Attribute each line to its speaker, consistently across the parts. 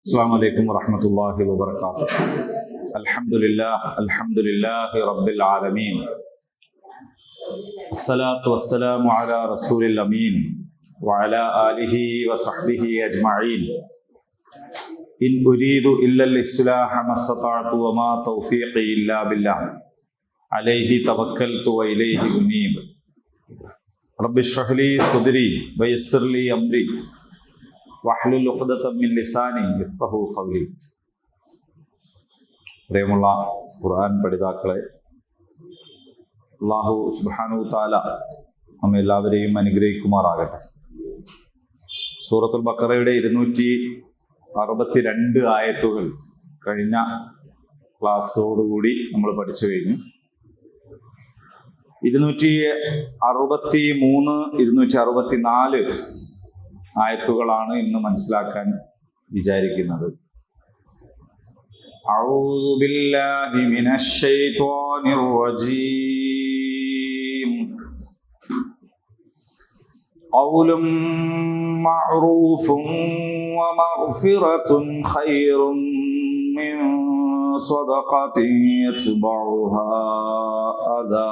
Speaker 1: السلام عليكم ورحمة الله وبركاته. الحمد لله رب العالمين. الصلاة والسلام على رسول الأمين وعلى آله وصحبه أجمعين. إن أريد إلا الإصلاح ما استطعت وما توفيقي إلا بالله عليه توكلت وإليه أنيب. رب اشرح لي صدري ويسر لي أمري വഹ്ലുൽ ഉഖ്ദത മിൻ ലിസാനി യഫ്ഖഹു ഖൗലി. പ്രിയമുള്ള ഖുർആൻ പഠിതാക്കളെ, അല്ലാഹു സുബ്ഹാനഹു തആല നമ്മെ എല്ലാവരെയും അനുഗ്രഹിക്കുമാറാകട്ടെ. സൂറത്തുൽ ബഖറയുടെ 262 ആയത്തുകൾ കഴിഞ്ഞ ക്ലാസ്സോടുകൂടി നമ്മൾ പഠിച്ചു കഴിഞ്ഞു. 263, 264 ആയത്തുകളാണ് ഇന്ന് മനസ്സിലാക്കാൻ വിചാരിക്കുന്നത്. അഊദു ബില്ലാഹി മിനശ് ശൈത്വാനിർ റജീം. ഖൗലുൻ മഅറൂഫുൻ വമഗ്ഫിറത്തുൻ ഖൈറുൻ മിൻ സ്വദഖത്തിൻ യത്ബഉഹാ അദാ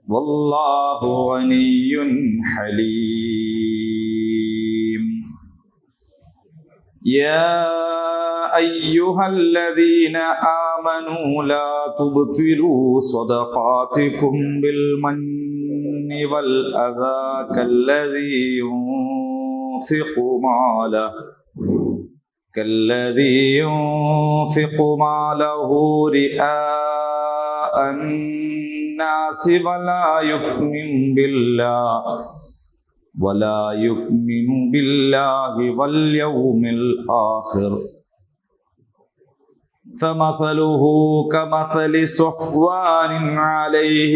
Speaker 1: വല്ലാഹു ഗനിയ്യുൻ ഹലീം. യാ അയ്യുഹല്ലദീന ആമനൂ ലാ തുബ്തിലൂ സ്വദഖാതികും ബിൽ മന്നി വൽ അദാ കല്ലദീ യുൻഫിഖു മാലഹു റിആ الناس ولا يؤمن بالله واليوم الآخر فمثله كمثل صفوان عليه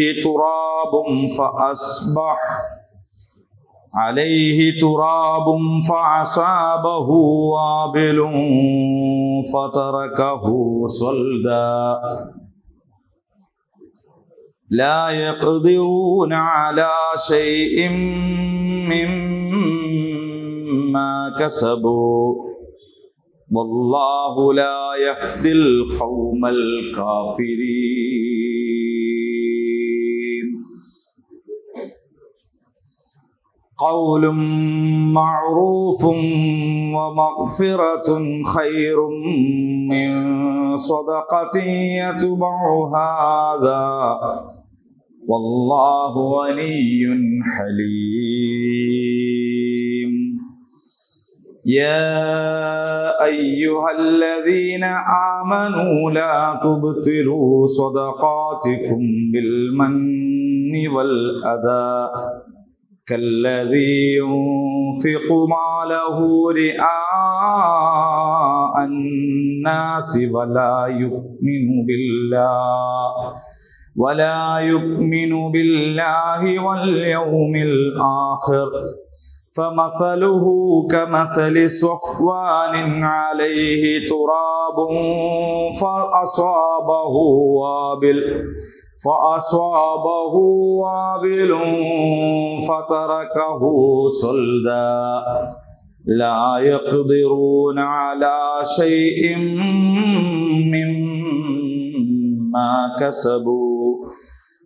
Speaker 1: تراب فأصابه وابل فتركه صلدا لا يقدرون على شيء مما كسبوا والله لا يهدي القوم الكافرين. قول معروف ومغفرة خير من صدقة يتبعها أذى والله غني حليم. يا أيها الذين آمنوا لا تبطلوا صدقاتكم بالمن والأذى كالذي ينفق ماله رئاء الناس ولا يؤمن بالله واليوم الآخر فمثله كمثل صفوان عليه تراب فأصابه وابل فتركه صلدا لا يقدرون على شيء مما كسبوا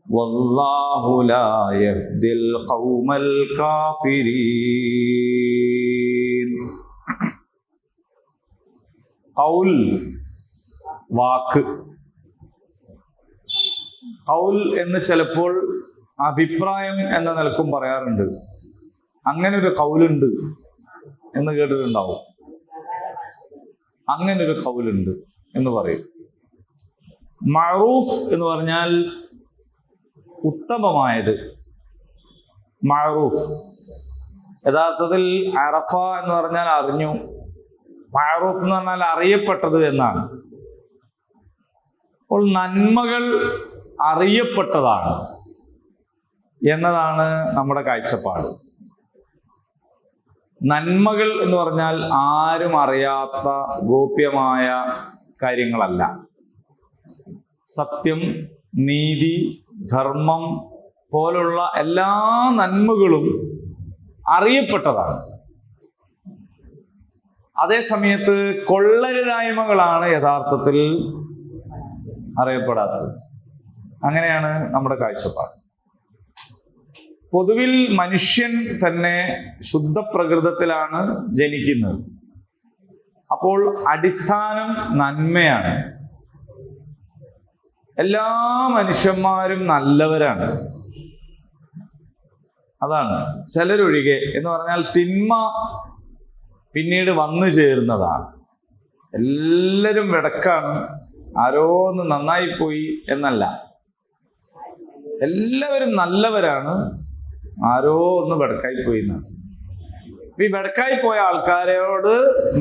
Speaker 1: والله لا يهدي القوم الكافرين. قول വാക്ക്. ഖൗൽ എന്ന് ചിലപ്പോൾ അഭിപ്രായം എന്ന നിലക്കും പറയാറുണ്ട്. അങ്ങനെ ഒരു ഖൗലുണ്ട് എന്ന് കേട്ടിട്ടുണ്ടാവും. അങ്ങനെ ഒരു ഖൗലുണ്ട് എന്ന് പറയും. മഅറൂഫ് എന്ന് പറഞ്ഞാൽ ഉത്തമമായത്. മഅറൂഫ് യഥാർത്ഥത്തിൽ അറഫ എന്ന് പറഞ്ഞാൽ അറിഞ്ഞു, മഅറൂഫ് എന്ന് പറഞ്ഞാൽ അറിയപ്പെട്ടത് എന്നാണ്. അപ്പോൾ നന്മകൾ അറിയപ്പെട്ടതാണ് എന്നതാണ് നമ്മുടെ കാഴ്ചപ്പാട്. നന്മകൾ എന്ന് പറഞ്ഞാൽ ആരും അറിയാത്ത ഗോപ്യമായ കാര്യങ്ങളല്ല. സത്യം, നീതി, ധർമ്മം പോലുള്ള എല്ലാ നന്മകളും അറിയപ്പെട്ടതാണ്. അതേ സമയത്ത് കൊള്ളരുതായ്മകളാണ് യഥാർത്ഥത്തിൽ അറിയപ്പെടാത്തത്. അങ്ങനെയാണ് നമ്മുടെ കാഴ്ചപ്പാട്. പൊതുവിൽ മനുഷ്യൻ തന്നെ ശുദ്ധ പ്രകൃതത്തിലാണ് ജനിക്കുന്നത്. അപ്പോൾ അടിസ്ഥാനം നന്മയാണ്. എല്ലാ മനുഷ്യന്മാരും നല്ലവരാണ്. അതാണ്. ചിലരൊഴികെ എന്ന് പറഞ്ഞാൽ തിന്മ പിന്നീട് വന്നു ചേരുന്നതാണ്. എല്ലാവരും വെടക്കാണ്, ആരോ ഒന്ന് നന്നായിപ്പോയി എന്നല്ല. എല്ലാവരും നല്ലവരാണ്, ആരോ ഒന്ന് വെടക്കായിപ്പോയി എന്നാണ്. ഈ വെടക്കായി പോയ ആൾക്കാരോട്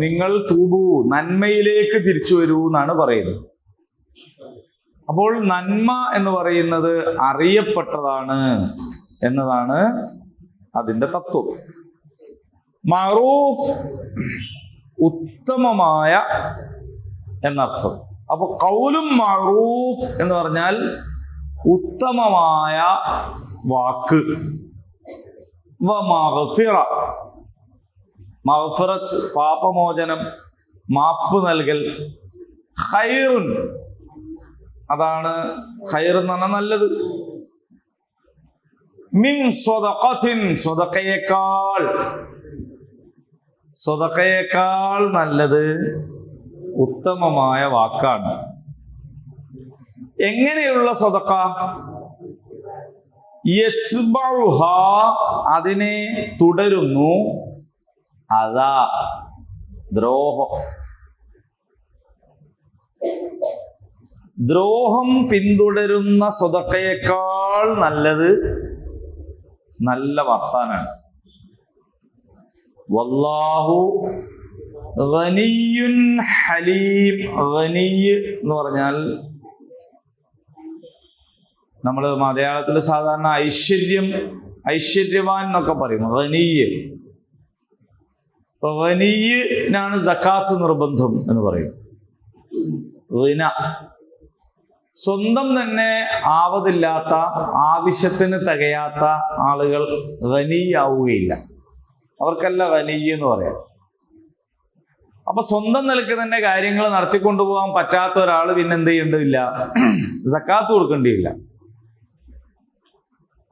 Speaker 1: നിങ്ങൾ തൂബൂ, നന്മയിലേക്ക് തിരിച്ചു വരൂ എന്നാണ് പറയുന്നത്. അപ്പോൾ നന്മ എന്ന് പറയുന്നത് അറിയപ്പെട്ടതാണ് എന്നതാണ് അതിൻ്റെ തത്വം. മഅറൂഫ് ഉത്തമമായ എന്നർത്ഥം. അപ്പൊ ഖൗലും മഅറൂഫ് എന്ന് പറഞ്ഞാൽ ഉത്തമമായ വാക്ക്. മഗ്ഫിറ, മഗ്ഫിറത്ത് പാപമോചനം, മാപ്പ് നൽകൽ. ഖൈറുൻ, അതാണ് ഖൈർ എന്ന് പറഞ്ഞാൽ നല്ലത്. മിൻ സ്വദഖത്തിൻ, സ്വദഖയേക്കാൾ നല്ലത് ഉത്തമമായ വാക്കാണ്. എങ്ങനെയുള്ള സ്വദഖ? യത്ബഉഹ, അതിനെ തുടരുന്നു. അതാ ദ്രോഹം. ദ്രോഹം പിന്തുടരുന്ന സ്വദഖയേക്കാൾ നല്ലത് നല്ല വർത്താനാണ്. വല്ലാഹു ഗനിയ്യുൻ ഹലീം. ഗനിയ് എന്ന് പറഞ്ഞാൽ നമ്മൾ മലയാളത്തിൽ സാധാരണ ഐശ്വര്യവാൻ എന്നൊക്കെ പറയും. ഗനിയ്, ഗനിയിനാണ് സക്കാത്ത് നിർബന്ധം എന്ന് പറയും. ഗിന, സ്വന്തം തന്നെ ആവതില്ലാത്ത, ആവശ്യത്തിന് തികയാത്ത ആളുകൾ ഗനിയാവുകയില്ല. അവർക്കല്ല ഗനിയ് എന്ന് പറയാം. അപ്പൊ സ്വന്തം നിലയ്ക്ക് തന്നെ കാര്യങ്ങൾ നടത്തിക്കൊണ്ടുപോകാൻ പറ്റാത്ത ഒരാൾ പിന്നെ എന്ത് ചെയ്യേണ്ടതില്ല? സക്കാത്ത് കൊടുക്കേണ്ടിയില്ല.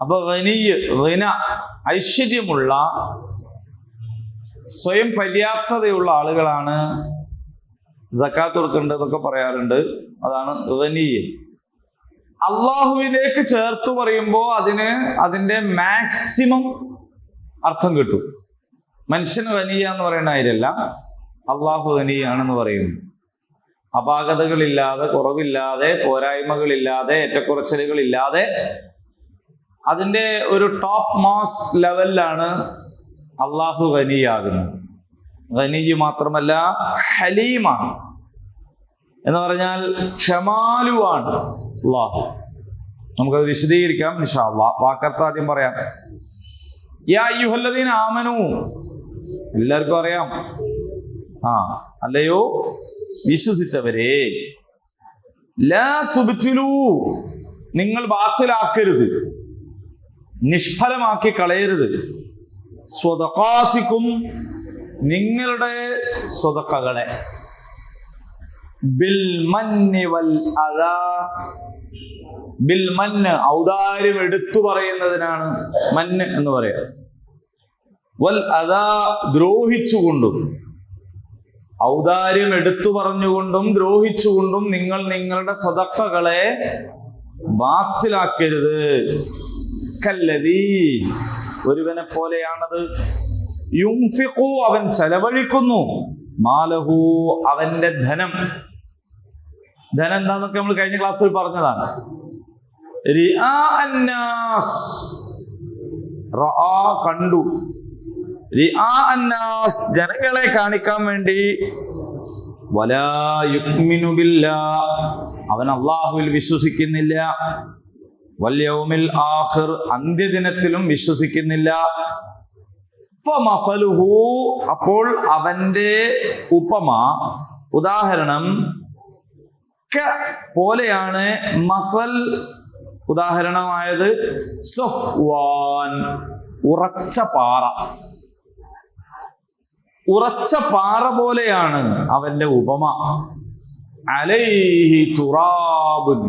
Speaker 1: അപ്പൊ ഗനിയ്, ഗിന, ഐശ്വര്യമുള്ള, സ്വയം പര്യാപ്തതയുള്ള ആളുകളാണ് സക്കാത്ത് കൊടുക്കേണ്ടതെന്നൊക്കെ പറയാറുണ്ട്. അതാണ് ഗനിയ്. അള്ളാഹുവിലേക്ക് ചേർത്ത് പറയുമ്പോൾ അതിന്റെ മാക്സിമം അർത്ഥം കിട്ടും. മനുഷ്യന് ഗനിയ എന്ന് പറയുന്ന കാര്യമല്ല, അള്ളാഹു ഗനിയാണെന്ന് പറയുന്നു. അപാകതകളില്ലാതെ, കുറവില്ലാതെ, പോരായ്മകളില്ലാതെ, ഏറ്റക്കുറച്ചിലുകളില്ലാതെ അതിൻ്റെ ഒരു ടോപ്പ് മോസ്റ്റ് ലെവലിലാണ് അള്ളാഹു ഗനിയാകുന്നത്. ഗനിയ് മാത്രമല്ല ഹലീമാണ് എന്ന് പറഞ്ഞാൽ ക്ഷമാലുവാണ് അള്ളാഹു. നമുക്കത് വിശദീകരിക്കാം ഇൻഷാ അല്ലാഹ്. വാക്കർത്ത ആദ്യം പറയാം. യാ അയ്യുഹല്ലദീന ആമനൂ, എല്ലാവർക്കും അറിയാം. അല്ലയോ വിശ്വസിച്ചവരെ, ലാ തുബ്തിലൂ, നിങ്ങൾ ബാത്തിലാക്കരുത്, നിഷ്ഫലമാക്കി കളയരുത്. സ്വദഖാതികും, നിങ്ങളുടെ സ്വദഖകളെ. ബിൽ മന്നി വൽ അദാ, ബിൽ മന്ന് ഔദാര്യം എടുത്തു പറയുന്നതിനാണ് മന്ന് എന്ന് പറയാം. വൽ അദാ, ദ്രോഹിച്ചുകൊണ്ടും. ഔദാര്യം എടുത്തു പറഞ്ഞുകൊണ്ടും ദ്രോഹിച്ചുകൊണ്ടും നിങ്ങൾ നിങ്ങളുടെ സദഖകളെ ബാത്തിലാക്കരുത്. കല്ലദീ, ഒരുവനെ പോലെയാണത്. യുൻഫിഖു, അവൻ ചെലവഴിക്കുന്നു. മാലഹു, അവന്റെ ധനം. ധനം എന്താന്നൊക്കെ നമ്മൾ കഴിഞ്ഞ ക്ലാസ്സിൽ പറഞ്ഞതാണ്. റിആ അന്നാസ്, റആ കണ്ടു, റിആ അന്നാസ് ജനങ്ങളെ കാണിക്കാൻ വേണ്ടി. വലാ യുഅ്മിനു ബില്ലാഹ്, അവൻ അല്ലാഹുവിൽ വിശ്വസിക്കുന്നില്ല. വൽ യൗമിൽ ആഖിർ, അന്ത്യദിനത്തിലും വിശ്വസിക്കുന്നില്ല. ഫമഫലുഹു, അപ്പോൾ അവന്റെ ഉപമ, ഉദാഹരണം, ക പോലെയാണ്. മഫൽ ഉദാഹരണമായത് സഫ്വാൻ, ഉറച്ച പാറ. ഉറച്ച പാറ പോലെയാണ് അവന്റെ ഉപമ. അലൈഹി തുറാബുൻ,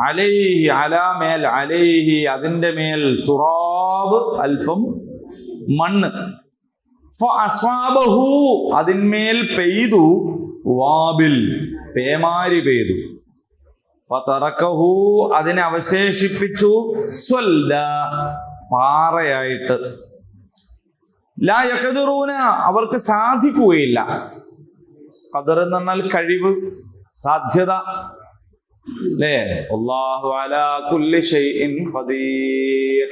Speaker 1: അലൈഹി അലാമേൽ, അലൈഹി അതിന്റെ മേൽ, തുറാബ് അല്പം മണ്ണ്, ഫഅസ്വാബഹു അതിന്മേൽ പെയ്തു, വാബിൽ പേമാരി പെയ്തു, ഫതറകഹു അതിനെ അവശേഷിപ്പിച്ചു, സ്വൽദ പാറയായിട്ട്. ലാ യഖ്ദിറൂന അവർക്ക് സാധിക്കുകയില്ല. ഖദർ എന്ന് പറഞ്ഞാൽ കഴിവ്, സാധ്യത അല്ലേ? അല്ലാഹു അലാ കുല്ലി ഷൈഇൻ ഖദീർ,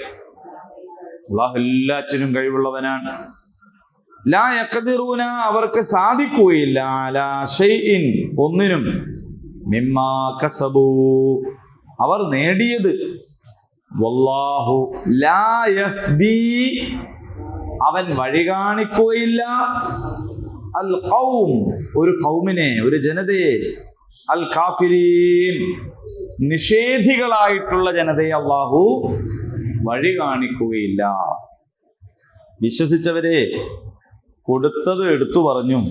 Speaker 1: അല്ലാഹു എല്ലാറ്റിനും കഴിവുള്ളവനാണ്. ലാ യഖ്ദിറൂന അവർക്ക് സാധിക്കുകയില്ല, അലാ ഷൈഇൻ ഒന്നിനും, മിമ്മാ കസബൂ അവർ നേടിയത്, വല്ലാഹു ലാ യഹ്ദി അവൻ വഴി കാണിക്കുകയില്ല, അൽ ഖൗം ഒരു ഖൗമിനെ, ഒരു ജനതയെ, അൽ കാഫിരീൻ നിഷേധികളായിട്ടുള്ള ജനതയെ അല്ലാഹു വഴി കാണിക്കുകയില്ല. വിശ്വസിച്ചവരെ കൊടുത്തത് എടുത്തു പറഞ്ഞും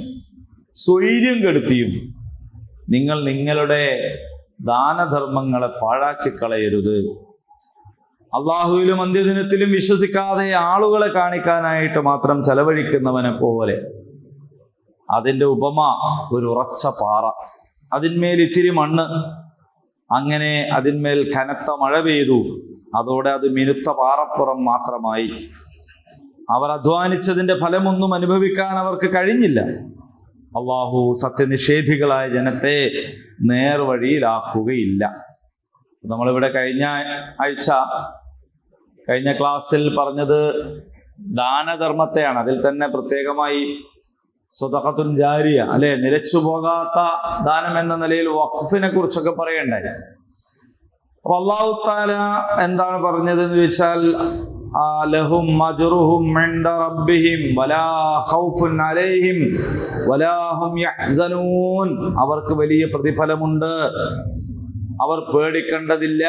Speaker 1: സ്വൈര്യം കെടുത്തിയും നിങ്ങൾ നിങ്ങളുടെ ദാനധർമ്മങ്ങളെ പാഴാക്കി കളയരുത്. അള്ളാഹുവിലും അന്ത്യദിനത്തിലും വിശ്വസിക്കാതെ ആളുകളെ കാണിക്കാനായിട്ട് മാത്രം ചെലവഴിക്കുന്നവനെ പോലെ അതിൻ്റെ ഉപമ ഒരു ഉറച്ച പാറ, അതിന്മേൽ ഇത്തിരി മണ്ണ്, അങ്ങനെ അതിന്മേൽ കനത്ത മഴ പെയ്തു, അതോടെ അത് മിനുത്ത പാറപ്പുറം മാത്രമായി. അവർ അധ്വാനിച്ചതിൻ്റെ ഫലമൊന്നും അനുഭവിക്കാൻ അവർക്ക് കഴിഞ്ഞില്ല. അള്ളാഹു സത്യനിഷേധികളായ ജനത്തെ നേർവഴിയിലാക്കുകയില്ല. നമ്മളിവിടെ കഴിഞ്ഞ ക്ലാസ്സിൽ പറഞ്ഞത് ദാനധർമ്മത്തെയാണ്. അതിൽ തന്നെ പ്രത്യേകമായി സ്വതഖത്തുൻ ജാരിയ, അല്ലെ, നിലച്ചു പോകാത്ത ദാനം എന്ന നിലയിൽ വഖഫിനെ കുറിച്ചൊക്കെ പറയണ്ടായി. അപ്പൊ അല്ലാഹു തആല എന്താണ് പറഞ്ഞത് എന്ന് ചോദിച്ചാൽ, ലഹും അജ്റുഹും ഇൻദ റബ്ബിഹിം വലാ ഖൗഫുൻ അലൈഹിം വലാ ഹും യഹ്സനൂൻ അവർക്ക് വലിയ പ്രതിഫലമുണ്ട്, അവർ പേടിക്കേണ്ടതില്ല,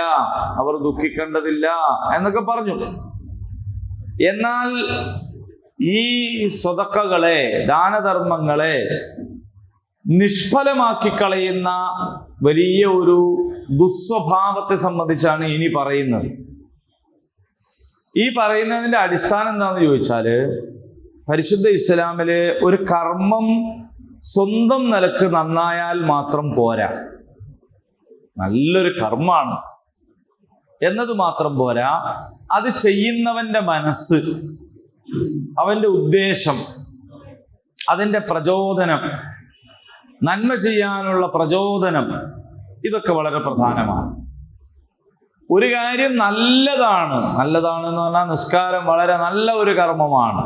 Speaker 1: അവർ ദുഃഖിക്കേണ്ടതില്ല എന്നൊക്കെ പറഞ്ഞു. എന്നാൽ ഈ സ്വതക്കകളെ, ദാനധർമ്മങ്ങളെ നിഷ്ഫലമാക്കി കളയുന്ന വലിയ ഒരു ദുസ്വഭാവത്തെ സംബന്ധിച്ചാണ് ഇനി പറയുന്നത്. ഈ പറയുന്നതിൻ്റെ അടിസ്ഥാനം എന്താണെന്ന് ചോദിച്ചാൽ, പരിശുദ്ധ ഇസ്ലാമില് ഒരു കർമ്മം സ്വന്തം നിലക്ക് നന്നായാൽ മാത്രം പോരാ. നല്ലൊരു കർമ്മമാണ് എന്നത് മാത്രം പോരാ, അത് ചെയ്യുന്നവന്റെ മനസ്സ്, അവന്റെ ഉദ്ദേശം, അതിൻ്റെ പ്രചോദനം, നന്മ ചെയ്യാനുള്ള പ്രചോദനം, ഇതൊക്കെ വളരെ പ്രധാനമാണ്. ഒരു കാര്യം നല്ലതാണ് എന്ന് പറഞ്ഞാൽ നിസ്കാരം വളരെ നല്ല ഒരു കർമ്മമാണ്.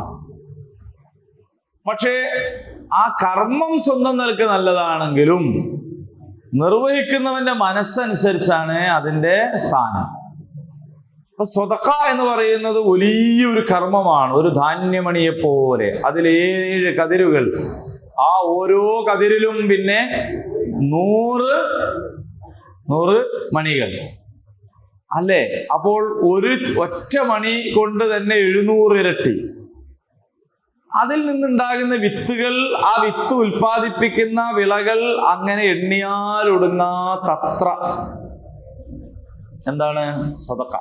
Speaker 1: പക്ഷേ ആ കർമ്മം സ്വന്തം നിലക്ക് നല്ലതാണെങ്കിലും നിർവഹിക്കുന്നവന്റെ മനസ്സനുസരിച്ചാണ് അതിൻ്റെ സ്ഥാനം. അപ്പൊ സ്വതക്ക എന്ന് പറയുന്നത് വലിയൊരു കർമ്മമാണ്. ഒരു ധാന്യമണിയെ പോലെ അതിൽ 7 കതിരുകൾ, ആ ഓരോ കതിരിലും പിന്നെ 100 മണികൾ, അല്ലേ? അപ്പോൾ ഒരു ഒറ്റ മണി കൊണ്ട് തന്നെ 700 ഇരട്ടി. അതിൽ നിന്നുണ്ടാകുന്ന വിത്തുകൾ, ആ വിത്ത് ഉൽപ്പാദിപ്പിക്കുന്ന വിളകൾ, അങ്ങനെ എണ്ണിയാൽ ഒടുങ്ങാത്തത്ര എന്താണ് സ്വതക്ക.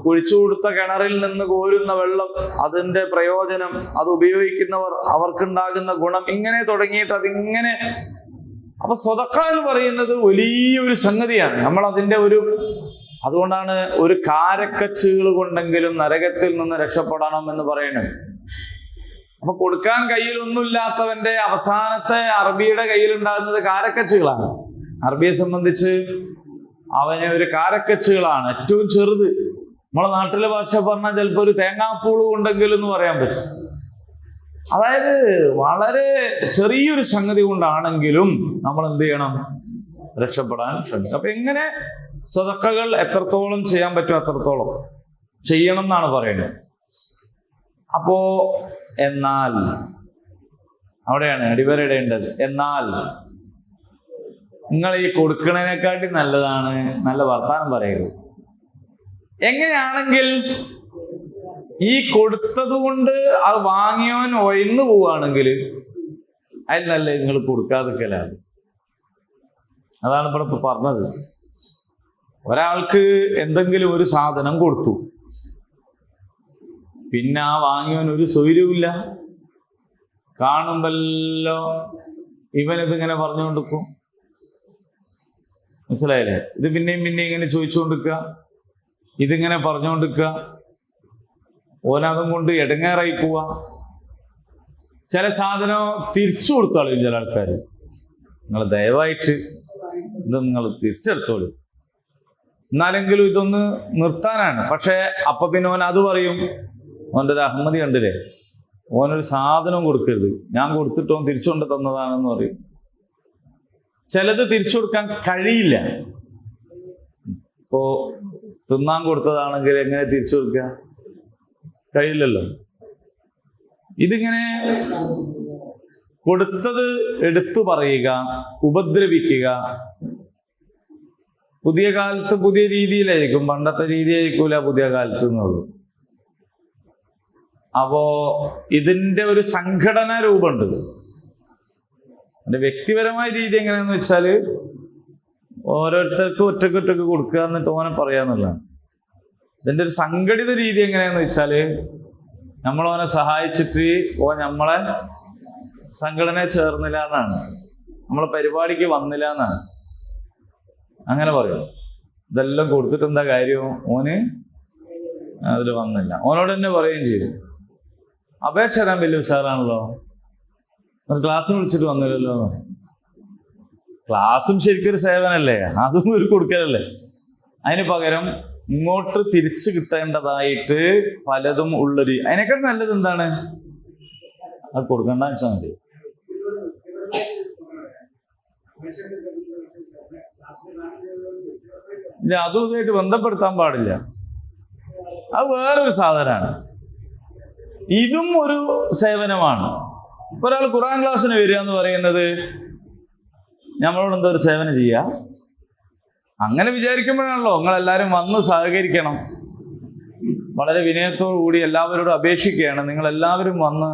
Speaker 1: കുഴിച്ചു കൊടുത്ത കിണറിൽ നിന്ന് കോരുന്ന വെള്ളം, അതിൻ്റെ പ്രയോജനം, അത് ഉപയോഗിക്കുന്നവർ, അവർക്കുണ്ടാകുന്ന ഗുണം, ഇങ്ങനെ തുടങ്ങിയിട്ട് അതിങ്ങനെ. അപ്പൊ സ്വതക്ക എന്ന് പറയുന്നത് വലിയൊരു സംഗതിയാണ്. നമ്മൾ അതിൻ്റെ അതുകൊണ്ടാണ് ഒരു കാരക്കച്ചുകൾ കൊണ്ടെങ്കിലും നരകത്തിൽ നിന്ന് രക്ഷപ്പെടണം എന്ന് പറയുന്നത്. അപ്പൊ കൊടുക്കാൻ കയ്യിലൊന്നുമില്ലാത്തവന്റെ അവസാനത്തെ അറബിയുടെ കയ്യിലുണ്ടാകുന്നത് കാരക്കച്ചുകളാണ്. അറബിയെ സംബന്ധിച്ച് അവന് ഒരു കാരക്കച്ചുകളാണ് ഏറ്റവും ചെറുത്. നമ്മളെ നാട്ടിലെ ഭാഷ പറഞ്ഞാൽ ചിലപ്പോൾ ഒരു തേങ്ങാപ്പൂള് ഉണ്ടെങ്കിലും എന്ന് പറയാൻ പറ്റും. അതായത് വളരെ ചെറിയൊരു സംഗതി കൊണ്ടാണെങ്കിലും നമ്മൾ എന്ത് ചെയ്യണം? രക്ഷപ്പെടാൻ ശ്രമിക്കും. അപ്പൊ എങ്ങനെ സ്വതക്കകൾ എത്രത്തോളം ചെയ്യാൻ പറ്റും അത്രത്തോളം ചെയ്യണം എന്നാണ് പറയുന്നത്. അപ്പോ എന്നാൽ അവിടെയാണ് അടിവരയിടേണ്ടത്. എന്നാൽ നിങ്ങൾ ഈ കൊടുക്കണതിനെക്കാട്ടി നല്ലതാണ് നല്ല വർത്താനം പറയരുത്. എങ്ങനെയാണെങ്കിൽ ഈ കൊടുത്തത് കൊണ്ട് അത് വാങ്ങിയവൻ ഒഴിന്നു പോവുകയാണെങ്കിൽ അതിൽ നല്ല നിങ്ങൾ കൊടുക്കാതിരിക്കലാണ്. അതാണ് ഇവിടെ പറഞ്ഞത്. ഒരാൾക്ക് എന്തെങ്കിലും ഒരു സാധനം കൊടുത്തു, പിന്നെ ആ വാങ്ങിയവൻ ഒരു സ്വൈര്യവുമില്ല, കാണുമ്പല്ലോ ഇവനിതിങ്ങനെ പറഞ്ഞുകൊണ്ടിരിക്കും. മനസ്സിലായില്ലേ? ഇത് പിന്നെയും ഇങ്ങനെ ചോദിച്ചുകൊണ്ടിരിക്കുക, ഇതിങ്ങനെ പറഞ്ഞുകൊണ്ടിരിക്കുക, ഓനതും കൊണ്ട് ഇടങ്ങേറായി പോവാ. ചില സാധനം തിരിച്ചു കൊടുത്തോളൂ ചില ആൾക്കാർ. നിങ്ങൾ ദയവായിട്ട് ഇത് നിങ്ങൾ തിരിച്ചെടുത്തോളൂ, എന്നാലെങ്കിലും ഇതൊന്ന് നിർത്താനാണ്. പക്ഷേ അപ്പൊ പിന്നെ ഓൻ അത് പറയും, ഓൻ്റെ ഒരു അഹമ്മതി കണ്ടില്ലേ, ഓനൊരു സാധനം കൊടുക്കരുത്, ഞാൻ കൊടുത്തിട്ട് ഓൻ തിരിച്ചുകൊണ്ട് തന്നതാണെന്ന് പറയും. ചിലത് തിരിച്ചു കൊടുക്കാൻ കഴിയില്ല. ഇപ്പോ തിന്നാൻ കൊടുത്തതാണെങ്കിൽ എങ്ങനെ തിരിച്ചു കൊടുക്കുക? കഴിയില്ലല്ലോ. ഇതിങ്ങനെ കൊടുത്തത് എടുത്തു പറയുക, ഉപദ്രവിക്കുക. പുതിയ കാലത്ത് പുതിയ രീതിയിലായിരിക്കും, പണ്ടത്തെ രീതി ആയിരിക്കൂല പുതിയ കാലത്ത് എന്നുള്ളത്. അപ്പോ ഇതിന്റെ ഒരു സംഘടനാ രൂപമുണ്ട്. അതിന്റെ വ്യക്തിപരമായ രീതി എങ്ങനെയാന്ന് വെച്ചാൽ ഓരോരുത്തർക്ക് ഒറ്റക്കൊറ്റക്ക് കൊടുക്കുക എന്നിട്ട് ഓനെ പറയാന്നുള്ളതാണ്. ഇതിന്റെ ഒരു സംഘടിത രീതി എങ്ങനെയാന്ന് വെച്ചാല് നമ്മളോനെ സഹായിച്ചിട്ട് നമ്മളെ സംഘടനയെ ചേർന്നില്ല എന്നാണ്, നമ്മളെ പരിപാടിക്ക് വന്നില്ല എന്നാണ്, അങ്ങനെ പറയും. ഇതെല്ലാം കൊടുത്തിട്ട് എന്താ കാര്യം, ഓന് അതിൽ വന്നില്ല. ഓനോട് തന്നെ പറയുകയും ചെയ്യും, അപേക്ഷ തരാൻ വലിയ ഉഷാറാണല്ലോ, ക്ലാസ്സിന് വിളിച്ചിട്ട് വന്നില്ലല്ലോ. ക്ലാസ്സും ശരിക്കും ഒരു സേവനല്ലേ, അതും ഒരു കൊടുക്കലല്ലേ. അതിന് പകരം ഇങ്ങോട്ട് തിരിച്ചു കിട്ടേണ്ടതായിട്ട് പലതും ഉള്ളൊരു, അതിനേക്കാൾ നല്ലത് എന്താണ്, അത് കൊടുക്കണ്ട വെച്ചാൽ മതി. ഇല്ല, അതും ഇതായിട്ട് ബന്ധപ്പെടുത്താൻ പാടില്ല. അത് വേറൊരു സാധനമാണ്. ഇതും ഒരു സേവനമാണ്. ഒരാൾ ഖുർആൻ ക്ലാസ്സിന് വരിക എന്ന് പറയുന്നത് നമ്മളോട് എന്തോ ഒരു സേവനം ചെയ്യുക, അങ്ങനെ വിചാരിക്കുമ്പോഴാണല്ലോ നിങ്ങളെല്ലാവരും വന്ന് സഹകരിക്കണം. വളരെ വിനയത്തോടു കൂടി എല്ലാവരോടും അപേക്ഷിക്കുകയാണ്, നിങ്ങളെല്ലാവരും വന്ന്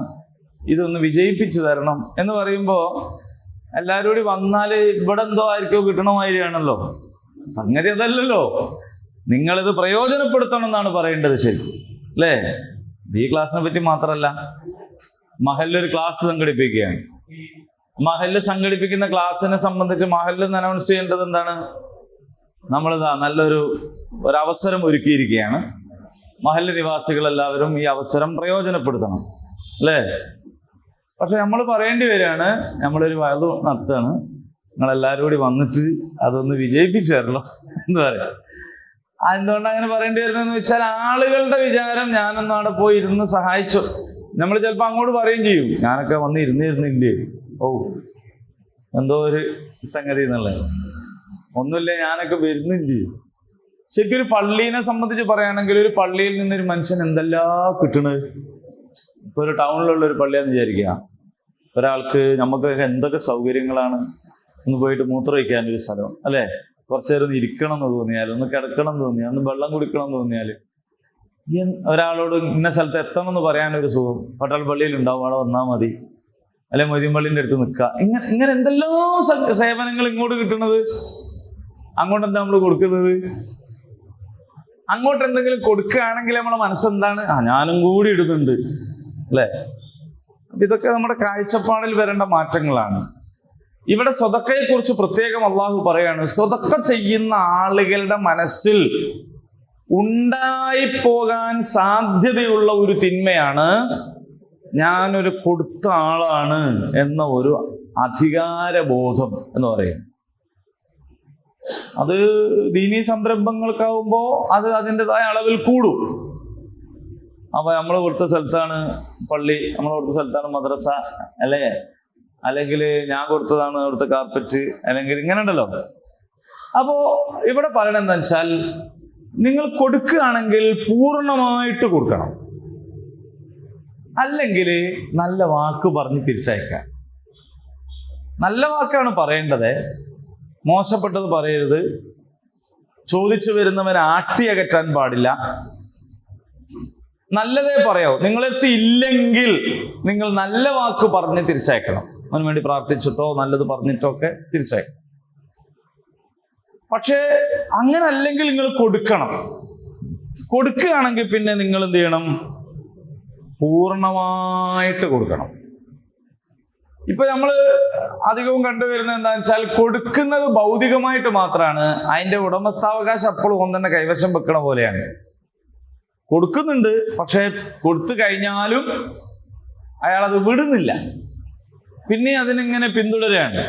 Speaker 1: ഇതൊന്ന് വിജയിപ്പിച്ചു തരണം എന്ന് പറയുമ്പോൾ എല്ലാവരും കൂടി വന്നാൽ ഇവിടെ എന്തോ ആയിരിക്കോ കിട്ടണമായിരിക്കുകയാണല്ലോ. സംഗതി അതല്ലല്ലോ, നിങ്ങളിത് പ്രയോജനപ്പെടുത്തണം എന്നാണ് പറയേണ്ടത്, ശരി അല്ലേ? ഈ ക്ലാസ്സിനെ പറ്റി മാത്രമല്ല, മഹല്ലൊരു ക്ലാസ് സംഘടിപ്പിക്കുകയാണ്. മഹല്ല് സംഘടിപ്പിക്കുന്ന ക്ലാസ്സിനെ സംബന്ധിച്ച് മഹല്ല് അനൗൺസ് ചെയ്യേണ്ടത് എന്താണ്, നമ്മളിതാ നല്ലൊരു അവസരം ഒരുക്കിയിരിക്കുകയാണ്, മഹല്ല് നിവാസികളെല്ലാവരും ഈ അവസരം പ്രയോജനപ്പെടുത്തണം, അല്ലേ? പക്ഷെ നമ്മൾ പറയേണ്ടി വരികയാണ്, നമ്മളൊരു വയത് നടത്തുകയാണ്, നിങ്ങളെല്ലാവരും കൂടി വന്നിട്ട് അതൊന്ന് വിജയിപ്പിച്ചു തരല്ലോ എന്ന് പറയാം. എന്തുകൊണ്ട് അങ്ങനെ പറയേണ്ടി വരുന്നതെന്ന് വെച്ചാൽ ആളുകളുടെ വിചാരം ഞാനൊന്നും അവിടെ പോയി ഇരുന്ന് സഹായിച്ചു. നമ്മൾ ചിലപ്പോൾ അങ്ങോട്ട് പറയുകയും ചെയ്യും, ഞാനൊക്കെ വന്ന് ഇരുന്നില്ലേ, ഓ എന്തോ ഒരു സംഗതി എന്നുള്ളത്, ഒന്നുമില്ല ഞാനൊക്കെ വരുന്നും ചെയ്യും. ശരിക്കും ഒരു പള്ളീനെ സംബന്ധിച്ച് പറയുകയാണെങ്കിൽ ഒരു പള്ളിയിൽ നിന്നൊരു മനുഷ്യൻ എന്തെല്ലാം കിട്ടണത്. ഇപ്പൊ ഒരു ടൗണിലുള്ള ഒരു പള്ളിയാന്ന് വിചാരിക്കുക, ഒരാൾക്ക് നമുക്കൊക്കെ എന്തൊക്കെ സൗകര്യങ്ങളാണ്. ഒന്ന് പോയിട്ട് മൂത്രം വയ്ക്കാനൊരു സ്ഥലം, അല്ലേ? കുറച്ചു നേരം ഒന്ന് ഇരിക്കണം എന്ന് തോന്നിയാൽ, ഒന്ന് കിടക്കണം എന്ന് തോന്നിയാൽ, ഒന്ന് വെള്ളം കുടിക്കണം എന്ന് തോന്നിയാൽ, ഒരാളോട് ഇന്ന സ്ഥലത്ത് എത്തണം എന്ന് പറയാനൊരു സുഖം പട്ടാൾ പള്ളിയിൽ ഉണ്ടാവും, അവിടെ വന്നാൽ മതി, അല്ലെ മൊയ്തീൻ പള്ളിൻ്റെ അടുത്ത് നിൽക്കുക. ഇങ്ങനെ എന്തെല്ലാം സേവനങ്ങൾ ഇങ്ങോട്ട് കിട്ടുന്നത്. അങ്ങോട്ട് എന്താ നമ്മൾ കൊടുക്കുന്നത്? അങ്ങോട്ട് എന്തെങ്കിലും കൊടുക്കുകയാണെങ്കിൽ നമ്മളെ മനസ്സെന്താണ്, ഞാനും കൂടി ഇടുന്നുണ്ട്, അല്ലേ? ഇതൊക്കെ നമ്മുടെ കാഴ്ചപ്പാടിൽ വരേണ്ട മാറ്റങ്ങളാണ്. ഇവിടെ സ്വതക്കയെ കുറിച്ച് പ്രത്യേകം അള്ളാഹു പറയാണ്, സ്വതക്ക ചെയ്യുന്ന ആളുകളുടെ മനസ്സിൽ ഉണ്ടായിപ്പോകാൻ സാധ്യതയുള്ള ഒരു തിന്മയാണ് ഞാനൊരു കൊടുത്ത ആളാണ് എന്ന ഒരു അധികാരബോധം എന്ന് പറയുന്നത്. അത് ദീനീ സംരംഭങ്ങൾക്കാവുമ്പോൾ അത് അതിൻ്റെതായ അളവിൽ കൂടും. അപ്പൊ നമ്മൾ കൊടുത്ത സ്ഥലത്താണ് പള്ളി, നമ്മൾ കൊടുത്ത സ്ഥലത്താണ് മദ്രസ, അല്ലേ? അല്ലെങ്കിൽ ഞാൻ കൊടുത്തതാണ് അവിടുത്തെ കാർപ്പറ്റ്, അല്ലെങ്കിൽ ഇങ്ങനെ ഉണ്ടല്ലോ. അപ്പോ ഇവിടെ പറയണത് എന്താ വെച്ചാൽ, നിങ്ങൾ കൊടുക്കുകയാണെങ്കിൽ പൂർണ്ണമായിട്ട് കൊടുക്കണം, അല്ലെങ്കിൽ നല്ല വാക്ക് പറഞ്ഞ് തിരിച്ചയക്കാം. നല്ല വാക്കാണ് പറയേണ്ടത്, മോശപ്പെട്ടത് പറയരുത്. ചോദിച്ചു വരുന്നവരെ ആട്ടിയകറ്റാൻ പാടില്ല. നല്ലതേ പറയാവൂ. നിങ്ങളടുത്ത് ഇല്ലെങ്കിൽ നിങ്ങൾ നല്ല വാക്ക് പറഞ്ഞ് തിരിച്ചയക്കണം. അതിനു വേണ്ടി പ്രാർത്ഥിച്ചിട്ടോ നല്ലത് പറഞ്ഞിട്ടോ ഒക്കെ തിരിച്ചയക്കണം. പക്ഷേ അങ്ങനെ അല്ലെങ്കിൽ നിങ്ങൾ കൊടുക്കണം. കൊടുക്കുകയാണെങ്കിൽ പിന്നെ നിങ്ങൾ എന്ത് ചെയ്യണം? പൂർണ്ണമായിട്ട് കൊടുക്കണം. ഇപ്പൊ നമ്മൾ അധികവും കണ്ടുവരുന്നത് എന്താണെന്ന് വെച്ചാൽ, കൊടുക്കുന്നത് ഭൗതികമായിട്ട് മാത്രമാണ്. അതിന്റെ ഉടമസ്ഥാവകാശം അപ്പോഴും ഒന്നെ കൈവശം വെക്കണ പോലെയാണ്. കൊടുക്കുന്നുണ്ട്, പക്ഷെ കൊടുത്തു കഴിഞ്ഞാലും അയാളത് വിടുന്നില്ല. പിന്നെ അതിനിങ്ങനെ പിന്തുടരുകയാണ്.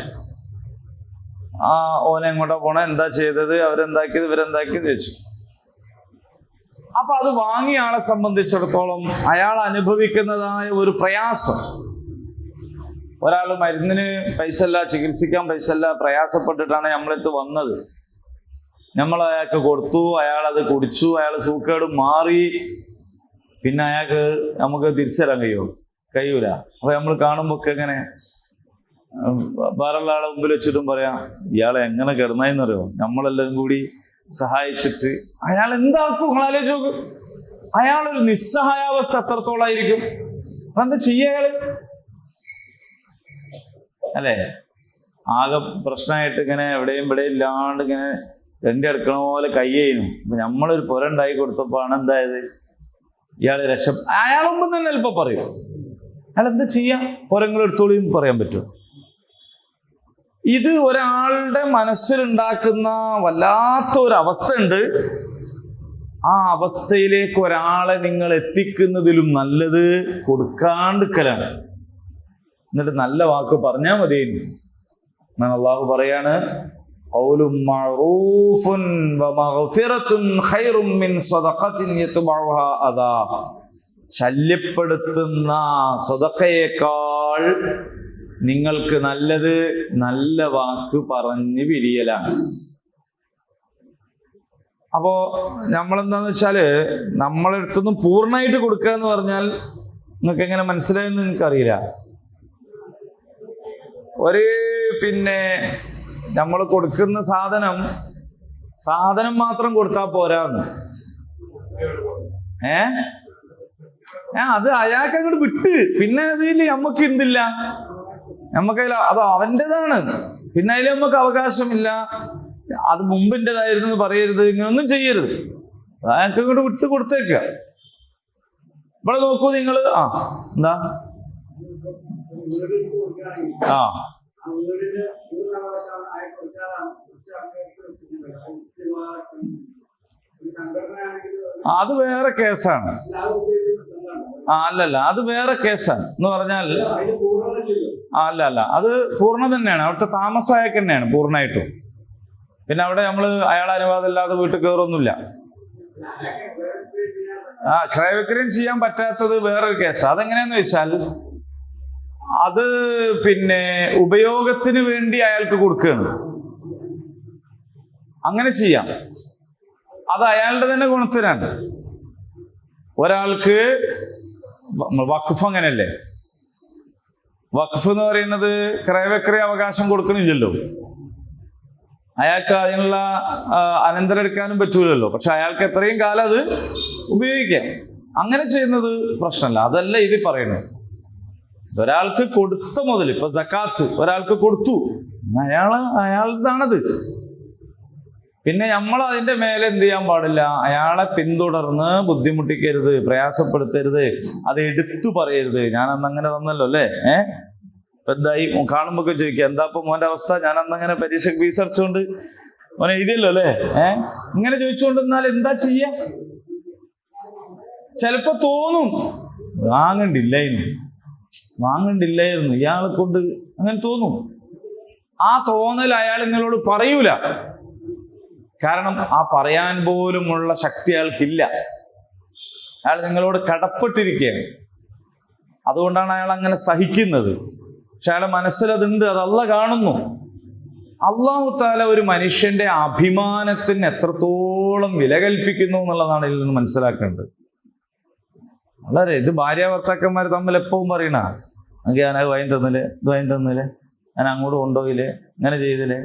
Speaker 1: ഓനെ എങ്ങോട്ടാ പോണ, എന്താ ചെയ്തത്, അവരെന്താക്കിയത്, ഇവരെന്താക്കിയത് ചോദിച്ചു. അപ്പൊ അത് വാങ്ങിയ ആളെ സംബന്ധിച്ചിടത്തോളം അയാൾ അനുഭവിക്കുന്നതായ ഒരു പ്രയാസം, ഒരാൾ മരുന്നിന് പൈസ ഇല്ല, ചികിത്സിക്കാൻ പൈസ ഇല്ല, പ്രയാസപ്പെട്ടിട്ടാണ് നമ്മളടുത്ത് വന്നത്. നമ്മൾ അയാൾക്ക് കൊടുത്തു, അയാൾ അത് കുടിച്ചു, അയാൾ സൂക്കേട് മാറി. പിന്നെ അയാൾക്ക് നമുക്ക് തിരിച്ചറിയാൻ കഴിയൂല. അപ്പൊ നമ്മൾ കാണുമ്പോ ഒക്കെ എങ്ങനെ വേറെയുള്ള ആളെ മുമ്പിൽ വെച്ചിട്ടും പറയാം, ഇയാളെ എങ്ങനെ കിടന്നായെന്നറിയോ, നമ്മളെല്ലാവരും കൂടി സഹായിച്ചിട്ട് അയാൾ എന്താക്കും? നിങ്ങൾ ആലോചിച്ച് നോക്ക്. അയാളൊരു നിസ്സഹായാവസ്ഥ എത്രത്തോളായിരിക്കും? എന്താ ചെയ്യാള് അല്ലേ? ആകെ പ്രശ്നമായിട്ട് ഇങ്ങനെ എവിടെയും ഇല്ലാണ്ട് ഇങ്ങനെ തെണ്ടി എടുക്കണ പോലെ കയ്യേനു. അപ്പൊ നമ്മളൊരു പുര ഉണ്ടാക്കി കൊടുത്തപ്പോ ആണ് എന്തായത്, ഇയാള് അയാളൊപ്പം തന്നെ ചിലപ്പോ പറയും, അയാൾ എന്താ ചെയ്യാ, പുരങ്ങൾ എടുത്തോളിയും പറയാൻ പറ്റും. ഇത് ഒരാളുടെ മനസ്സിലുണ്ടാക്കുന്ന വല്ലാത്ത ഒരു അവസ്ഥ ഉണ്ട്. ആ അവസ്ഥയിലേക്ക് ഒരാളെ നിങ്ങൾ എത്തിക്കുന്നതിലും നല്ലത് കൊടുക്കാണ്ടിരിക്കലാണ്. എന്നിട്ട് നല്ല വാക്ക് പറഞ്ഞാൽ മതി. എന്നാണ് അള്ളാഹു പറയാണ്, ഖൗലുൻ മഅറൂഫുൻ വമഗ്ഫിറത്തുൻ ഖൈറും മിൻ സദഖത്തിൻ യത്ബഉഹാ അദാ. ശല്യപ്പെടുത്തുന്ന സദഖയേക്കാൾ നിങ്ങൾക്ക് നല്ലത് നല്ല വാക്ക് പറഞ്ഞ് പിരിയലാണ്. അപ്പോ നമ്മളെന്താന്ന് വെച്ചാല്, നമ്മളടുത്തൊന്നും പൂർണ്ണമായിട്ട് കൊടുക്കുക എന്ന് പറഞ്ഞാൽ നിങ്ങൾക്ക് എങ്ങനെ മനസ്സിലായെന്ന് നിങ്ങൾക്കറിയില്ല. നമ്മൾ കൊടുക്കുന്ന സാധനം മാത്രം കൊടുത്താൽ പോരാന്ന്. അത് അയാൾക്ക് അങ്ങോട്ട് വിട്ട്, പിന്നെ അതിൽ നമുക്ക് എന്തില്ല, നമുക്കതിൽ അത് അവൻ്റെതാണ്, പിന്നെ അതിൽ നമുക്ക് അവകാശമില്ല. അത് മുമ്പിൻ്റെതായിരുന്നു പറയരുത്, ഇങ്ങനൊന്നും ചെയ്യരുത്. അയാൾക്ക് അങ്ങോട്ട് വിട്ട് കൊടുത്തേക്കുക. ഇവിടെ നോക്കൂ നിങ്ങൾ, എന്താ അത് വേറെ കേസാണ്. അല്ലല്ല, അത് വേറെ കേസാണ് എന്ന് പറഞ്ഞാൽ, അല്ല അത് പൂർണ്ണ തന്നെയാണ്. അവിടുത്തെ താമസം അയാൾക്ക് തന്നെയാണ് പൂർണ്ണമായിട്ടും. പിന്നെ അവിടെ നമ്മൾ അയാളെ അനുവാദം ഇല്ലാതെ വീട്ടിൽ കയറൊന്നുമില്ല. ക്രയവിക്രയം ചെയ്യാൻ പറ്റാത്തത് വേറൊരു കേസാണ്. അതെങ്ങനെയാന്ന് വെച്ചാൽ, അത് ഉപയോഗത്തിന് വേണ്ടി അയാൾക്ക് കൊടുക്കുകയാണ്. അങ്ങനെ ചെയ്യാം, അത് അയാളുടെ തന്നെ ഗുണത്തിനാണ്. ഒരാൾക്ക് വഖഫ് അങ്ങനെയല്ലേ, വഖഫ് എന്ന് പറയുന്നത് ക്രയവിക്രയ അവകാശം കൊടുക്കണില്ലല്ലോ, അയാൾക്ക് അതിനുള്ള അനന്തരം എടുക്കാനും പറ്റൂലല്ലോ. പക്ഷെ അയാൾക്ക് എത്രയും കാലം അത് ഉപയോഗിക്കാം. അങ്ങനെ ചെയ്യുന്നത് പ്രശ്നമല്ല. അതല്ല ഇത് പറയുന്നത്. ഒരാൾക്ക് കൊടുത്ത മുതൽ, ഇപ്പൊ സക്കാത്ത് ഒരാൾക്ക് കൊടുത്തു, അയാളുതാണത്. പിന്നെ നമ്മൾ അതിന്റെ മേലെ എന്ത് ചെയ്യാൻ പാടില്ല, അയാളെ പിന്തുടർന്ന് ബുദ്ധിമുട്ടിക്കരുത്, പ്രയാസപ്പെടുത്തരുത്, അത് എടുത്തു പറയരുത്. ഞാൻ അന്നങ്ങനെ തന്നല്ലോ അല്ലേ, എന്തായി കാണുമ്പോ ചോദിക്കുക, എന്താ ഇപ്പൊ മോന്റെ അവസ്ഥ, ഞാൻ അന്നങ്ങനെ പരീക്ഷയ്ക്ക് ഫീസ് അടച്ചുകൊണ്ട് മോനെ എഴുതിയല്ലോ അല്ലേ, ഇങ്ങനെ ചോദിച്ചുകൊണ്ടിരുന്നാൽ എന്താ ചെയ്യാ? ചിലപ്പോ തോന്നും വാങ്ങണ്ടില്ലായിരുന്നു ഇയാളെ കൊണ്ട്, അങ്ങനെ തോന്നും. ആ തോന്നൽ അയാൾ നിങ്ങളോട് പറയൂല. കാരണം ആ പറയാൻ പോലുമുള്ള ശക്തി അയാൾക്കില്ല. അയാൾ നിങ്ങളോട് കടപ്പെട്ടിരിക്കുകയാണ്. അതുകൊണ്ടാണ് അയാൾ അങ്ങനെ സഹിക്കുന്നത്. പക്ഷെ അയാളുടെ മനസ്സിലതുണ്ട്, അത് അള്ളാഹ് കാണുന്നു. അല്ലാഹു തആല ഒരു മനുഷ്യന്റെ അഭിമാനത്തിന് എത്രത്തോളം വില കൽപ്പിക്കുന്നു എന്നുള്ളതാണ് ഇതിൽ നിന്ന് മനസ്സിലാക്കേണ്ടത്. വളരെ ഇത് ഭാര്യ ഭർത്താക്കന്മാർ തമ്മിൽ എപ്പോഴും പറയണ, ഞാൻ അത് വാങ്ങി തന്നില്ലേ, ഇത് വാങ്ങി തന്നില്ലേ, ഞാൻ അങ്ങോട്ട് കൊണ്ടുപോയില്ലേ, ഇങ്ങനെ ചെയ്തില്ലേ.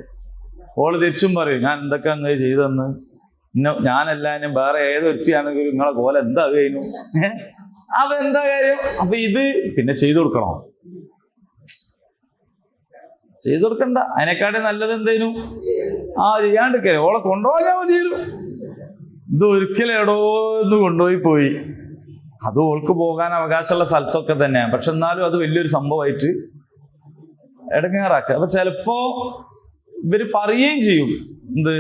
Speaker 1: ഓള് തിരിച്ചും പറയും, ഞാൻ എന്തൊക്കെ അങ്ങനെ ചെയ്തെന്ന്, ഞാനെല്ലാനും വേറെ ഏതൊരുത്തിയാണെങ്കിലും നിങ്ങളെ പോലെ എന്താ കഴിഞ്ഞു അപ്പൊ എന്താ കാര്യം? അപ്പൊ ഇത് പിന്നെ ചെയ്തു കൊടുക്കണോ? ചെയ്തു കൊടുക്കണ്ട. അതിനെക്കാട്ടി നല്ലത് എന്തേനു? ചെയ്യാണ്ടിരിക്കേ ഓളെ കൊണ്ടുപോയാൽ മതിയായിരുന്നു. ഇത് ഒരിക്കലും എടോന്ന് കൊണ്ടുപോയി അത് ഓൾക്ക് പോകാൻ അവകാശമുള്ള സ്ഥലത്തൊക്കെ തന്നെയാണ്. പക്ഷെ എന്നാലും അത് വലിയൊരു സംഭവമായിട്ട് ഇടങ്ങേറാക്കുക. അപ്പൊ ചിലപ്പോ ഇവര് പറയുകയും ചെയ്യും, എന്ത്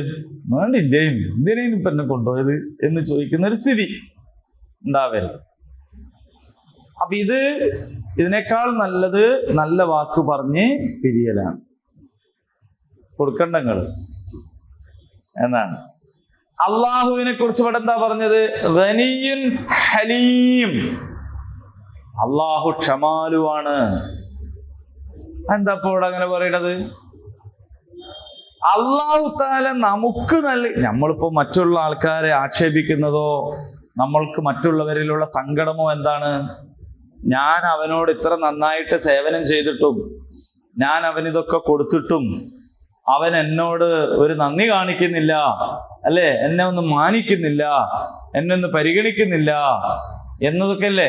Speaker 1: വേണ്ടില്ലേ എന്തിനേനും ഇപ്പൊ എന്നെ കൊണ്ടുപോയത് എന്ന് ചോദിക്കുന്ന ഒരു സ്ഥിതി ഉണ്ടാവരുത്. അപ്പൊ ഇതിനേക്കാൾ നല്ലത് നല്ല വാക്ക് പറഞ്ഞ് പിരിയലാണ്. കൊടുക്കണ്ടങ്ങൾ എന്നാണ്. അള്ളാഹുവിനെ കുറിച്ച് ഇവിടെ എന്താ പറഞ്ഞത്? ഗനിയുൻ ഹലീം. അള്ളാഹു ക്ഷമാലുവാണ്. എന്താ ഇപ്പൊ ഇവിടെ അങ്ങനെ പറയണത്? അള്ളാഹു താല നമുക്ക് നമ്മളിപ്പോ മറ്റുള്ള ആൾക്കാരെ ആക്ഷേപിക്കുന്നതോ നമ്മൾക്ക് മറ്റുള്ളവരിലുള്ള സങ്കടമോ എന്താണ്? ഞാൻ അവനോട് ഇത്ര നന്നായിട്ട് സേവനം ചെയ്തിട്ടും ഞാൻ അവനിതൊക്കെ കൊടുത്തിട്ടും അവൻ എന്നോട് ഒരു നന്ദി കാണിക്കുന്നില്ല, അല്ലെ, എന്നെ ഒന്ന് മാനിക്കുന്നില്ല, എന്നെ ഒന്ന് പരിഗണിക്കുന്നില്ല എന്നതൊക്കെ അല്ലേ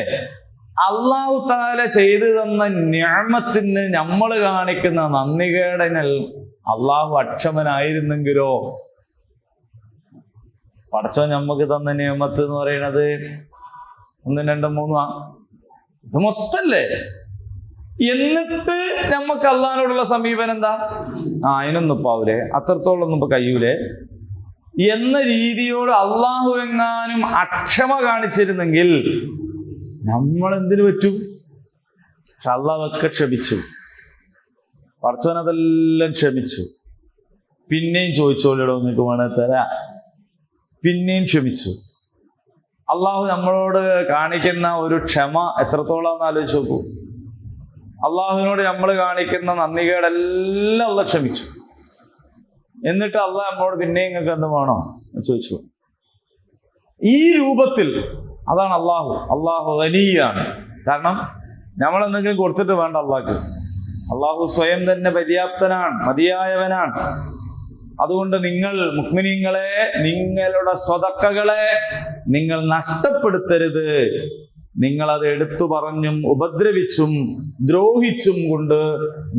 Speaker 1: അള്ളാഹു താല ചെയ്തു തന്ന നിഅമത്തിന് നമ്മൾ കാണിക്കുന്ന നന്ദികേടനൽ അള്ളാഹു അക്ഷമനായിരുന്നെങ്കിലോ. പടച്ചോൻ നമുക്ക് തന്ന നിയമത്ത് എന്ന് പറയുന്നത് 1, 2, 3 ഇത് മൊത്തല്ലേ. എന്നിട്ട് നമുക്ക് അള്ളാഹിനോടുള്ള സമീപനം എന്താ? അതിനൊന്നും ഇപ്പാവൂലേ, അത്രത്തോളം ഒന്നും ഇപ്പൊ കഴിയൂലേ എന്ന രീതിയോട് അള്ളാഹു എങ്ങാനും അക്ഷമ കാണിച്ചിരുന്നെങ്കിൽ നമ്മൾ എന്തിനു പറ്റും? പക്ഷെ അള്ളാഹൊക്കെ ക്ഷമിച്ചു. പടച്ചോൻ അതെല്ലാം ക്ഷമിച്ചു. പിന്നെയും ചോദിച്ചോളിടോ നിങ്ങൾക്ക് വേണേ തരാ. പിന്നെയും ക്ഷമിച്ചു. അള്ളാഹു നമ്മളോട് കാണിക്കുന്ന ഒരു ക്ഷമ എത്രത്തോളം എന്ന് ആലോചിച്ച് നോക്കൂ. അള്ളാഹുവിനോട് നമ്മൾ കാണിക്കുന്ന നന്ദികേടെല്ലാം അള്ളാഹ് ക്ഷമിച്ചു. എന്നിട്ട് അള്ളാഹ് നമ്മളോട് പിന്നെയും നിങ്ങൾക്ക് എന്ത് വേണോ ചോദിച്ചു. ഈ രൂപത്തിൽ അതാണ് അള്ളാഹു ഗനിയാണ്. കാരണം നമ്മൾ എന്തെങ്കിലും കൊടുത്തിട്ട് വേണ്ട അള്ളാഹ്ക്ക്. അള്ളാഹു സ്വയം തന്നെ പര്യാപ്തനാണ്, മതിയായവനാണ്. അതുകൊണ്ട് നിങ്ങൾ മുഅ്മിനീങ്ങളെ, നിങ്ങളുടെ സ്വതക്കകളെ നിങ്ങൾ നഷ്ടപ്പെടുത്തരുത്. നിങ്ങളത് എടുത്തു പറഞ്ഞും ഉപദ്രവിച്ചും ദ്രോഹിച്ചും കൊണ്ട്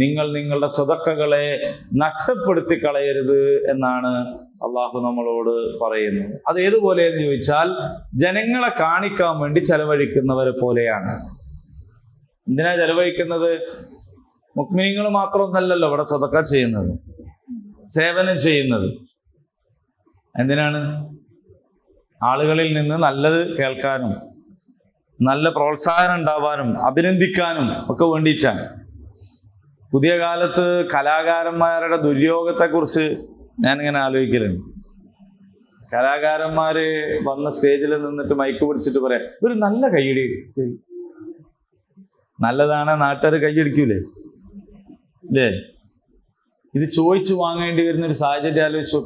Speaker 1: നിങ്ങൾ നിങ്ങളുടെ സ്വതക്കകളെ നഷ്ടപ്പെടുത്തി കളയരുത് എന്നാണ് അള്ളാഹു നമ്മളോട് പറയുന്നത്. അത് ഏതുപോലെ എന്ന് ചോദിച്ചാൽ ജനങ്ങളെ കാണിക്കാൻ വേണ്ടി ചെലവഴിക്കുന്നവരെ പോലെയാണ്. എന്തിനാ ചെലവഴിക്കുന്നത്? മുഅ്മിനീങ്ങൾ മാത്രമൊന്നല്ലല്ലോ ഇവിടെ സ്വതക്ക ചെയ്യുന്നത്, സേവനം ചെയ്യുന്നത്. എന്തിനാണ്? ആളുകളിൽ നിന്ന് നല്ലത് കേൾക്കാനും നല്ല പ്രോത്സാഹനം ഉണ്ടാവാനും അഭിനന്ദിക്കാനും ഒക്കെ വേണ്ടിയിട്ടാണ്. പുതിയ കാലത്ത് കലാകാരന്മാരുടെ ദുര്യോഗത്തെക്കുറിച്ച് ഞാനിങ്ങനെ ആലോചിക്കലുണ്ട്. കലാകാരന്മാര് വന്ന സ്റ്റേജിൽ നിന്നിട്ട് മൈക്ക് പിടിച്ചിട്ട് പറയാം, ഒരു നല്ല കൈയടി. നല്ലതാണ്, നാട്ടുകാർ കൈയടിക്കൂലേ? ഇല്ലേ? ഇത് ചോദിച്ചു വാങ്ങേണ്ടി വരുന്നൊരു സാഹചര്യം ആലോചിച്ചു.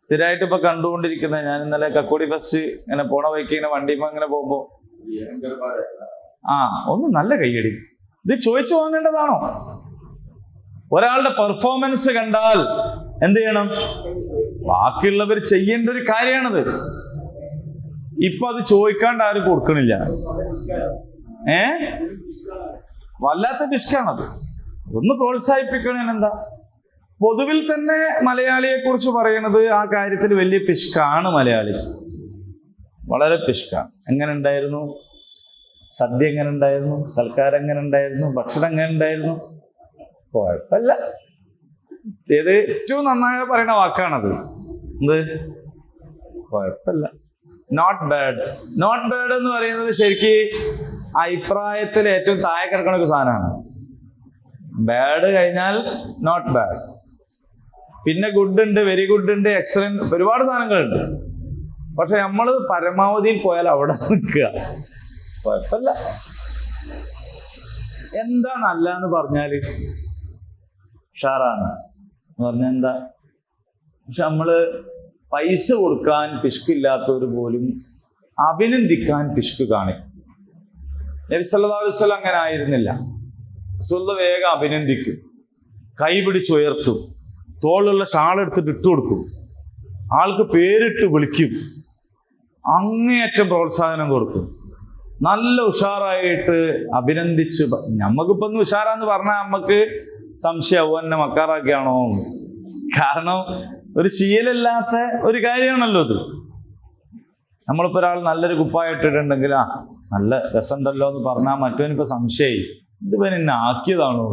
Speaker 1: സ്ഥിരമായിട്ട് ഇപ്പൊ കണ്ടുകൊണ്ടിരിക്കുന്ന, ഞാൻ ഇന്നലെ കക്കോടി ഫസ്റ്റ് ഇങ്ങനെ പോണ വഴിക്ക് ഇങ്ങനെ വണ്ടിപ്പോ ഇങ്ങനെ പോകുമ്പോ ഒന്ന് നല്ല കൈയടി. ഇത് ചോദിച്ചു വാങ്ങേണ്ടതാണോ? ഒരാളുടെ പെർഫോമൻസ് കണ്ടാൽ എന്ത് ചെയ്യണം? ബാക്കിയുള്ളവർ ചെയ്യേണ്ട ഒരു കാര്യമാണത്. ഇപ്പൊ അത് ചോദിക്കാണ്ട് ആരും കൊടുക്കണില്ല. വല്ലാത്ത പിശുക്കാണത്. ഒന്ന് പ്രോത്സാഹിപ്പിക്കണെന്താ? പൊതുവിൽ തന്നെ മലയാളിയെ കുറിച്ച് പറയുന്നത് ആ കാര്യത്തിൽ വലിയ പിശുക്കാണ്. മലയാളിക്ക് വളരെ പിശുക്കാണ്. എങ്ങനെ ഉണ്ടായിരുന്നു സദ്യ? എങ്ങനെ ഉണ്ടായിരുന്നു സൽക്കാരം? എങ്ങനെ ഉണ്ടായിരുന്നു ഭക്ഷണം? എങ്ങനെ ഉണ്ടായിരുന്നു? കുഴപ്പമില്ല. ഏത് ഏറ്റവും നന്നായി പറയുന്ന വാക്കാണത്. എന്ത്? കുഴപ്പമില്ല. Not bad. നോട്ട് ബാഡ് എന്ന് പറയുന്നത് ശരിക്ക് അഭിപ്രായത്തിൽ ഏറ്റവും താഴെ കിടക്കുന്ന ഒരു സാധനമാണ്. ബാഡ് കഴിഞ്ഞാൽ നോട്ട് ബാഡ്, പിന്നെ ഗുഡ് ഉണ്ട്, വെരി ഗുഡ് ഉണ്ട്, എക്സലന്റ്, ഒരുപാട് സാധനങ്ങളുണ്ട്. പക്ഷെ നമ്മൾ പരമാവധിയിൽ പോയാൽ അവിടെ നിൽക്കുക. കുഴപ്പമില്ല. എന്താ നല്ല എന്ന് പറഞ്ഞാല് ഉഷാറാണ് എന്ന് പറഞ്ഞാൽ എന്താ? പക്ഷെ നമ്മള് പൈസ കൊടുക്കാൻ പിശുക്കില്ലാത്തവർ പോലും അഭിനന്ദിക്കാൻ പിശുക്ക് കാണിക്കും. നബി സല്ലല്ലാഹു അലൈഹി വസല്ലം അങ്ങനെ ആയിരുന്നില്ല. റസൂൽ വേഗം അഭിനന്ദിക്കും, കൈ പിടിച്ചുയർത്തും, തോളുള്ള ഷാൾ എടുത്തിട്ട് ഇട്ടു കൊടുക്കും. ആൾക്ക് പേരിട്ട് വിളിക്കും, അങ്ങേയറ്റം പ്രോത്സാഹനം കൊടുക്കും, നല്ല ഉഷാറായിട്ട് അഭിനന്ദിച്ച്. നമ്മക്കിപ്പോ ഒന്ന് ഉഷാറാന്ന് പറഞ്ഞാൽ നമ്മക്ക് സംശയമാവും എന്നെ മക്കാറാക്കിയാണോ. കാരണം ഒരു ശീലമില്ലാത്ത ഒരു കാര്യമാണല്ലോ ഇത്. നമ്മളിപ്പോ ഒരാൾ നല്ലൊരു കുപ്പായിട്ടിട്ടുണ്ടെങ്കിൽ നല്ല രസമുണ്ടല്ലോ എന്ന് പറഞ്ഞാൽ മറ്റവനിപ്പോ സംശയമായി, ഇതിപ്പോ എന്നെ ആക്കിയതാണോ.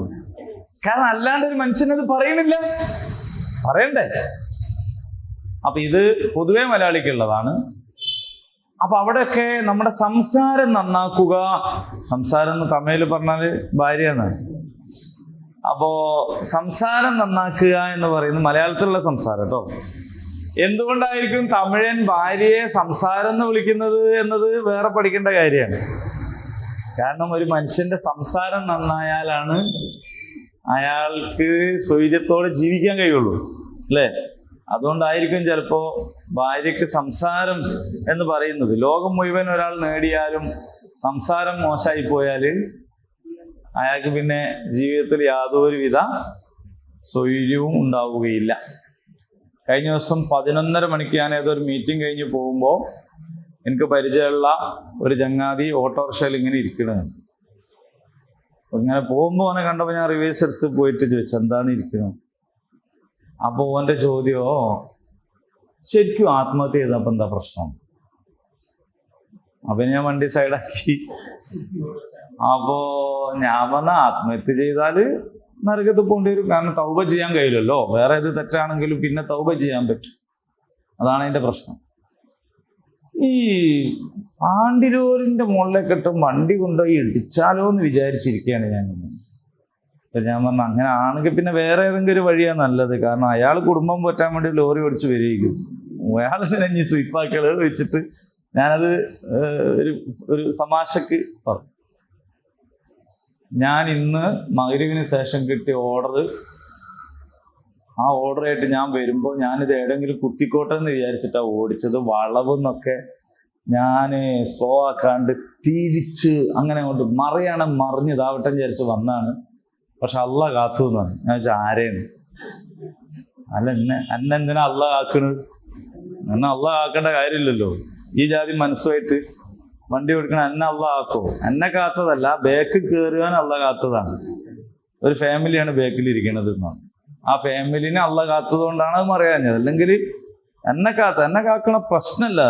Speaker 1: കാരണം അല്ലാണ്ട് ഒരു മനുഷ്യനത് പറയണില്ല, പറയണ്ടേ. അപ്പൊ ഇത് പൊതുവെ മലയാളിക്കുള്ളതാണ്. അപ്പൊ അവിടെയൊക്കെ നമ്മുടെ സംസാരം നന്നാക്കുക. സംസാരം എന്ന് തമിഴിൽ പറഞ്ഞാല് ഭാര്യയാണ്. അപ്പോ സംസാരം നന്നാക്കുക എന്ന് പറയുന്നത് മലയാളത്തിലുള്ള സംസാരം കേട്ടോ. എന്തുകൊണ്ടായിരിക്കും തമിഴൻ ഭാര്യയെ സംസാരം എന്ന് വിളിക്കുന്നത് എന്നത് വേറെ പഠിക്കേണ്ട കാര്യമാണ്. കാരണം ഒരു മനുഷ്യന്റെ സംസാരം നന്നായാലാണ് അയാൾക്ക് സ്വൈര്യത്തോടെ ജീവിക്കാൻ കഴിയുള്ളൂ, അല്ലേ? അതുകൊണ്ടായിരിക്കും ചിലപ്പോ ഭാര്യയ്ക്ക് സംസാരം എന്ന് പറയുന്നത്. ലോകം മുഴുവൻ ഒരാൾ നേടിയാലും സംസാരം മോശമായി പോയാൽ അയാൾക്ക് പിന്നെ ജീവിതത്തിൽ യാതൊരുവിധ സ്വൈര്യവും ഉണ്ടാവുകയില്ല. കഴിഞ്ഞ ദിവസം 11:30 മണിക്ക് ഞാൻ ഏതൊരു മീറ്റിംഗ് കഴിഞ്ഞ് പോകുമ്പോൾ എനിക്ക് പരിചയമുള്ള ഒരു ചങ്ങാതി ഓട്ടോറിക്ഷയിൽ ഇങ്ങനെ ഇരിക്കണത്. ഇങ്ങനെ പോകുമ്പോൾ അവനെ കണ്ടപ്പോൾ ഞാൻ റിവേഴ്സ് എടുത്ത് പോയിട്ട് ചോദിച്ചു, എന്താണ് ഇരിക്കുന്നത്? അപ്പോൾ ഓൻ്റെ ചോദ്യമോ, ശരിക്കും ആത്മഹത്യ ചെയ്തപ്പോൾ എന്താ പ്രശ്നം? അപ്പം ഞാൻ വണ്ടി സൈഡാക്കി. അപ്പോൾ ഞാൻ പറഞ്ഞ ആത്മഹത്യ ചെയ്താൽ നരകത്ത് പോകേണ്ടി വരും. കാരണം തൗബ ചെയ്യാൻ കഴിയില്ലല്ലോ. വേറെ ഏത് തെറ്റാണെങ്കിലും പിന്നെ തൗബ ചെയ്യാൻ പറ്റും. അതാണ് അതിൻ്റെ പ്രശ്നം. ഈ പാണ്ടിലോറിൻ്റെ മുകളിലേക്കിട്ടും വണ്ടി കൊണ്ടുപോയി ഇടിച്ചാലോ എന്ന് വിചാരിച്ചിരിക്കുകയാണ് ഞാൻ. അപ്പം ഞാൻ പറഞ്ഞു, അങ്ങനെ ആണെങ്കിൽ പിന്നെ വേറെ ഏതെങ്കിലും ഒരു വഴിയാണ് നല്ലത്. കാരണം അയാൾ കുടുംബം പറ്റാൻ വേണ്ടി ലോറി ഓടിച്ച് വരികയും അയാൾ നിലഞ്ഞ് സ്വീപ്പാക്കള് വെച്ചിട്ട് ഞാനത് ഒരു തമാശക്ക് പറഞ്ഞു. ഞാൻ ഇന്ന് മഗ്‌രിബിന് ശേഷം കിട്ടിയ ആ ഓർഡറായിട്ട് ഞാൻ വരുമ്പോൾ ഞാനിത് ഏതെങ്കിലും കുത്തിക്കോട്ടെ എന്ന് വിചാരിച്ചിട്ടാണ് ഓടിച്ചത്. വളവെന്നൊക്കെ ഞാൻ സ്ലോ ആക്കാണ്ട് തിരിച്ച് അങ്ങനെ കൊണ്ട് മറിഞ്ഞ് ഇതാവട്ടെ വിചാരിച്ച് വന്നാണ്. പക്ഷെ അള്ള കാത്തു എന്നാണ്. ഞാൻ വെച്ചാൽ ആരേന്ന് അല്ല എന്നെന്തിനാ അള്ള കാക്കണത്? എന്നെ അള്ള കാക്കേണ്ട കാര്യമില്ലല്ലോ. ഈ ജാതി മനസ്സുമായിട്ട് വണ്ടി ഓടിക്കണ എന്നെ അള്ള കാക്കോ? എന്നെ കാത്തതല്ല, ബേക്ക് കയറുവാൻ അള്ള കാത്തതാണ്. ഒരു ഫാമിലിയാണ് ബേക്കിലിരിക്കണത് എന്നാണ്. ആ ഫാമിലിനെ അള്ള കാത്തത് കൊണ്ടാണ് അത് മറിയാഞ്ഞത്. അല്ലെങ്കിൽ എന്നെ കാക്കണ പ്രശ്നമല്ല.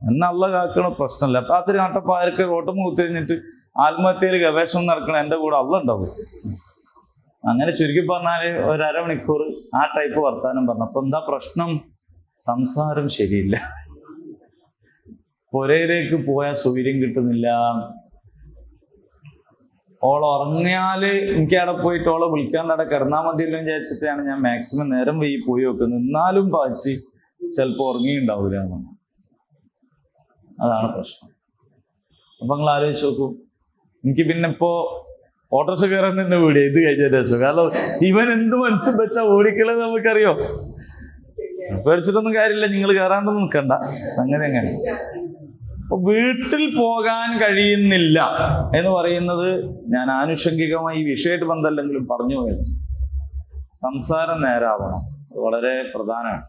Speaker 1: എന്നെ അള്ള കാക്കണ പ്രശ്നമല്ല. രാത്രി നാട്ടപ്പാർക്ക് ഓട്ടം കുത്തി കഴിഞ്ഞിട്ട് ആത്മഹത്യയിൽ ഗവേഷണം നടക്കണ എൻ്റെ കൂടെ അള്ള ഉണ്ടാവും. അങ്ങനെ ചുരുക്കി പറഞ്ഞാൽ ഒരു അരമണിക്കൂർ ആ ടൈപ്പ് വർത്താനം പറഞ്ഞു. അപ്പൊ എന്താ പ്രശ്നം? സംസാരം ശരിയില്ല. പുരയിലേക്ക് പോയാൽ സൗകര്യം കിട്ടുന്നില്ല. ഉറങ്ങിയാല് എനിക്ക് അവിടെ പോയിട്ട് ഓളെ വിളിക്കാണ്ട് അവിടെ കിടന്നാൽ മതിയല്ലോ വിചാരിച്ചിട്ടാണ് ഞാൻ മാക്സിമം നേരം വൈകി പോയി വെക്കുന്നത്. എന്നാലും പാച്ചി ചിലപ്പോൾ ഉറങ്ങിയുണ്ടാവില്ല എന്നാണ്. അതാണ് പ്രശ്നം. അപ്പൊ നിങ്ങൾ ആലോചിച്ച് നോക്കൂ. എനിക്ക് പിന്നെ ഇപ്പോ ഓട്ടോറിക്ഷ കയറാൻ തന്നെ വീടിയ ഇത് കഴിഞ്ഞതിന് ശേഷം. കാരണം ഇവൻ എന്ത് മനസ്സും വെച്ചാ ഓടിക്കണത് നമുക്കറിയോ. പേടിച്ചിട്ടൊന്നും കാര്യമില്ല, നിങ്ങൾ കയറാണ്ടൊന്നും നിൽക്കണ്ട. സംഗതി അങ്ങനെ. അപ്പൊ വീട്ടിൽ പോകാൻ കഴിയുന്നില്ല എന്ന് പറയുന്നത് ഞാൻ ആനുഷംഗികമായി ഈ വിഷയമായിട്ട് ബന്ധമല്ലെങ്കിലും പറഞ്ഞു പോയത്. സംസാരം നേരാവണം, വളരെ പ്രധാനമാണ്.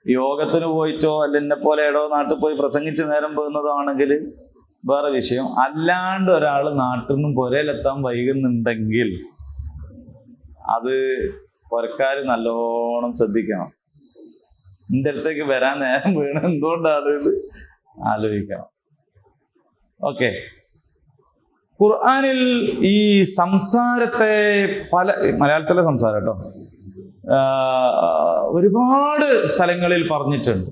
Speaker 1: യോഗത്തിന് പോയിട്ടോ അല്ല എന്നെ പോലെ എടോ നാട്ടിൽ പോയി പ്രസംഗിച്ച് നേരം പോകുന്നതോ ആണെങ്കിൽ വേറെ വിഷയം. അല്ലാണ്ട് ഒരാൾ നാട്ടിൽ നിന്നും പുരയിലെത്താൻ വൈകുന്നുണ്ടെങ്കിൽ അത് പുരക്കാർ നല്ലോണം ശ്രദ്ധിക്കണം. എൻ്റെ അടുത്തേക്ക് വരാൻ നേരം വീണ് എന്തുകൊണ്ടാണ് ഇത് ആലോചിക്കണം. ഓക്കെ. ഖുർആനിൽ ഈ സംസാരത്തെ മലയാളത്തിലെ സംസാരം കേട്ടോ ഒരുപാട് സ്ഥലങ്ങളിൽ പറഞ്ഞിട്ടുണ്ട്.